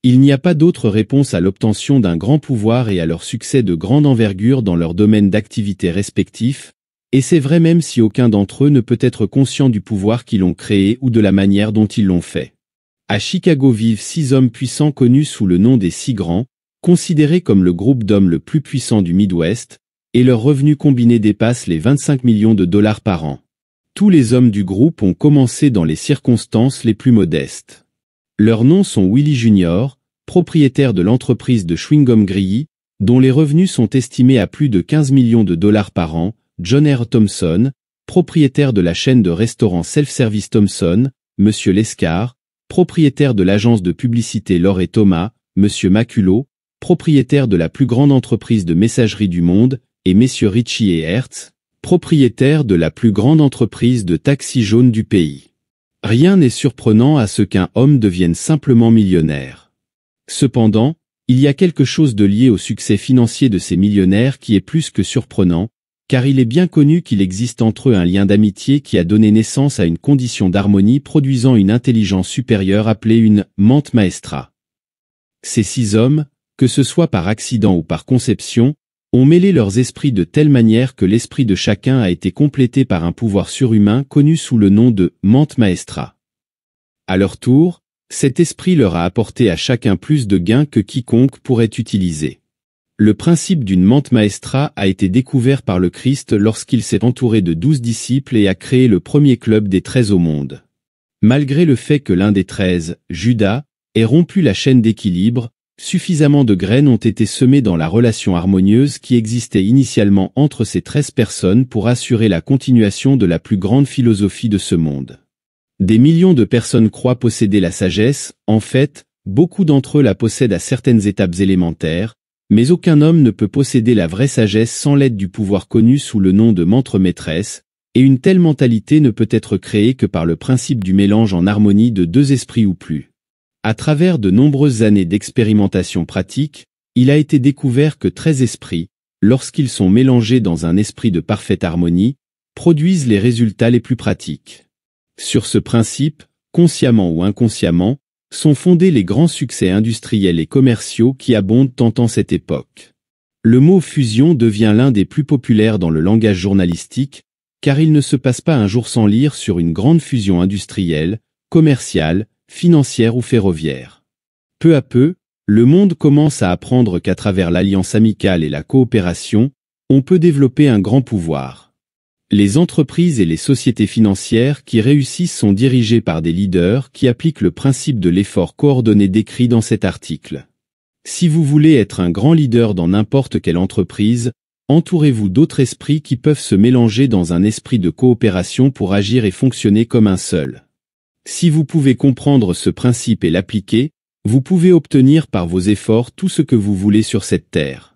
Il n'y a pas d'autre réponse à l'obtention d'un grand pouvoir et à leur succès de grande envergure dans leur domaine d'activité respectif, et c'est vrai même si aucun d'entre eux ne peut être conscient du pouvoir qu'ils ont créé ou de la manière dont ils l'ont fait. À Chicago vivent 6 hommes puissants connus sous le nom des 6 grands, considérés comme le groupe d'hommes le plus puissant du Midwest, et leurs revenus combinés dépassent les 25 millions de dollars par an. Tous les hommes du groupe ont commencé dans les circonstances les plus modestes. Leurs noms sont Willie Jr., propriétaire de l'entreprise de chewing-gum Grilly, dont les revenus sont estimés à plus de 15 millions de dollars par an, John R. Thompson, propriétaire de la chaîne de restaurants self-service Thompson, M. Lescar, propriétaire de l'agence de publicité Laure et Thomas, M. Maculot, propriétaire de la plus grande entreprise de messagerie du monde, et messieurs Ritchie et Hertz, propriétaire de la plus grande entreprise de taxis jaunes du pays. Rien n'est surprenant à ce qu'un homme devienne simplement millionnaire. Cependant, il y a quelque chose de lié au succès financier de ces millionnaires qui est plus que surprenant, car il est bien connu qu'il existe entre eux un lien d'amitié qui a donné naissance à une condition d'harmonie produisant une intelligence supérieure appelée une mente maestra. Ces 6 hommes, que ce soit par accident ou par conception, ont mêlé leurs esprits de telle manière que l'esprit de chacun a été complété par un pouvoir surhumain connu sous le nom de mente maestra. À leur tour, cet esprit leur a apporté à chacun plus de gains que quiconque pourrait utiliser. Le principe d'une mente maestra a été découvert par le Christ lorsqu'il s'est entouré de 12 disciples et a créé le premier club des 13 au monde. Malgré le fait que l'un des 13, Judas, ait rompu la chaîne d'équilibre, suffisamment de graines ont été semées dans la relation harmonieuse qui existait initialement entre ces 13 personnes pour assurer la continuation de la plus grande philosophie de ce monde. Des millions de personnes croient posséder la sagesse, en fait, beaucoup d'entre eux la possèdent à certaines étapes élémentaires, mais aucun homme ne peut posséder la vraie sagesse sans l'aide du pouvoir connu sous le nom de mantre maîtresse, et une telle mentalité ne peut être créée que par le principe du mélange en harmonie de deux esprits ou plus. À travers de nombreuses années d'expérimentation pratique, il a été découvert que 13 esprits, lorsqu'ils sont mélangés dans un esprit de parfaite harmonie, produisent les résultats les plus pratiques. Sur ce principe, consciemment ou inconsciemment, sont fondés les grands succès industriels et commerciaux qui abondent tant en cette époque. Le mot fusion devient l'un des plus populaires dans le langage journalistique, car il ne se passe pas un jour sans lire sur une grande fusion industrielle, commerciale, financière ou ferroviaire. Peu à peu, le monde commence à apprendre qu'à travers l'alliance amicale et la coopération, on peut développer un grand pouvoir. Les entreprises et les sociétés financières qui réussissent sont dirigées par des leaders qui appliquent le principe de l'effort coordonné décrit dans cet article. Si vous voulez être un grand leader dans n'importe quelle entreprise, entourez-vous d'autres esprits qui peuvent se mélanger dans un esprit de coopération pour agir et fonctionner comme un seul. Si vous pouvez comprendre ce principe et l'appliquer, vous pouvez obtenir par vos efforts tout ce que vous voulez sur cette terre.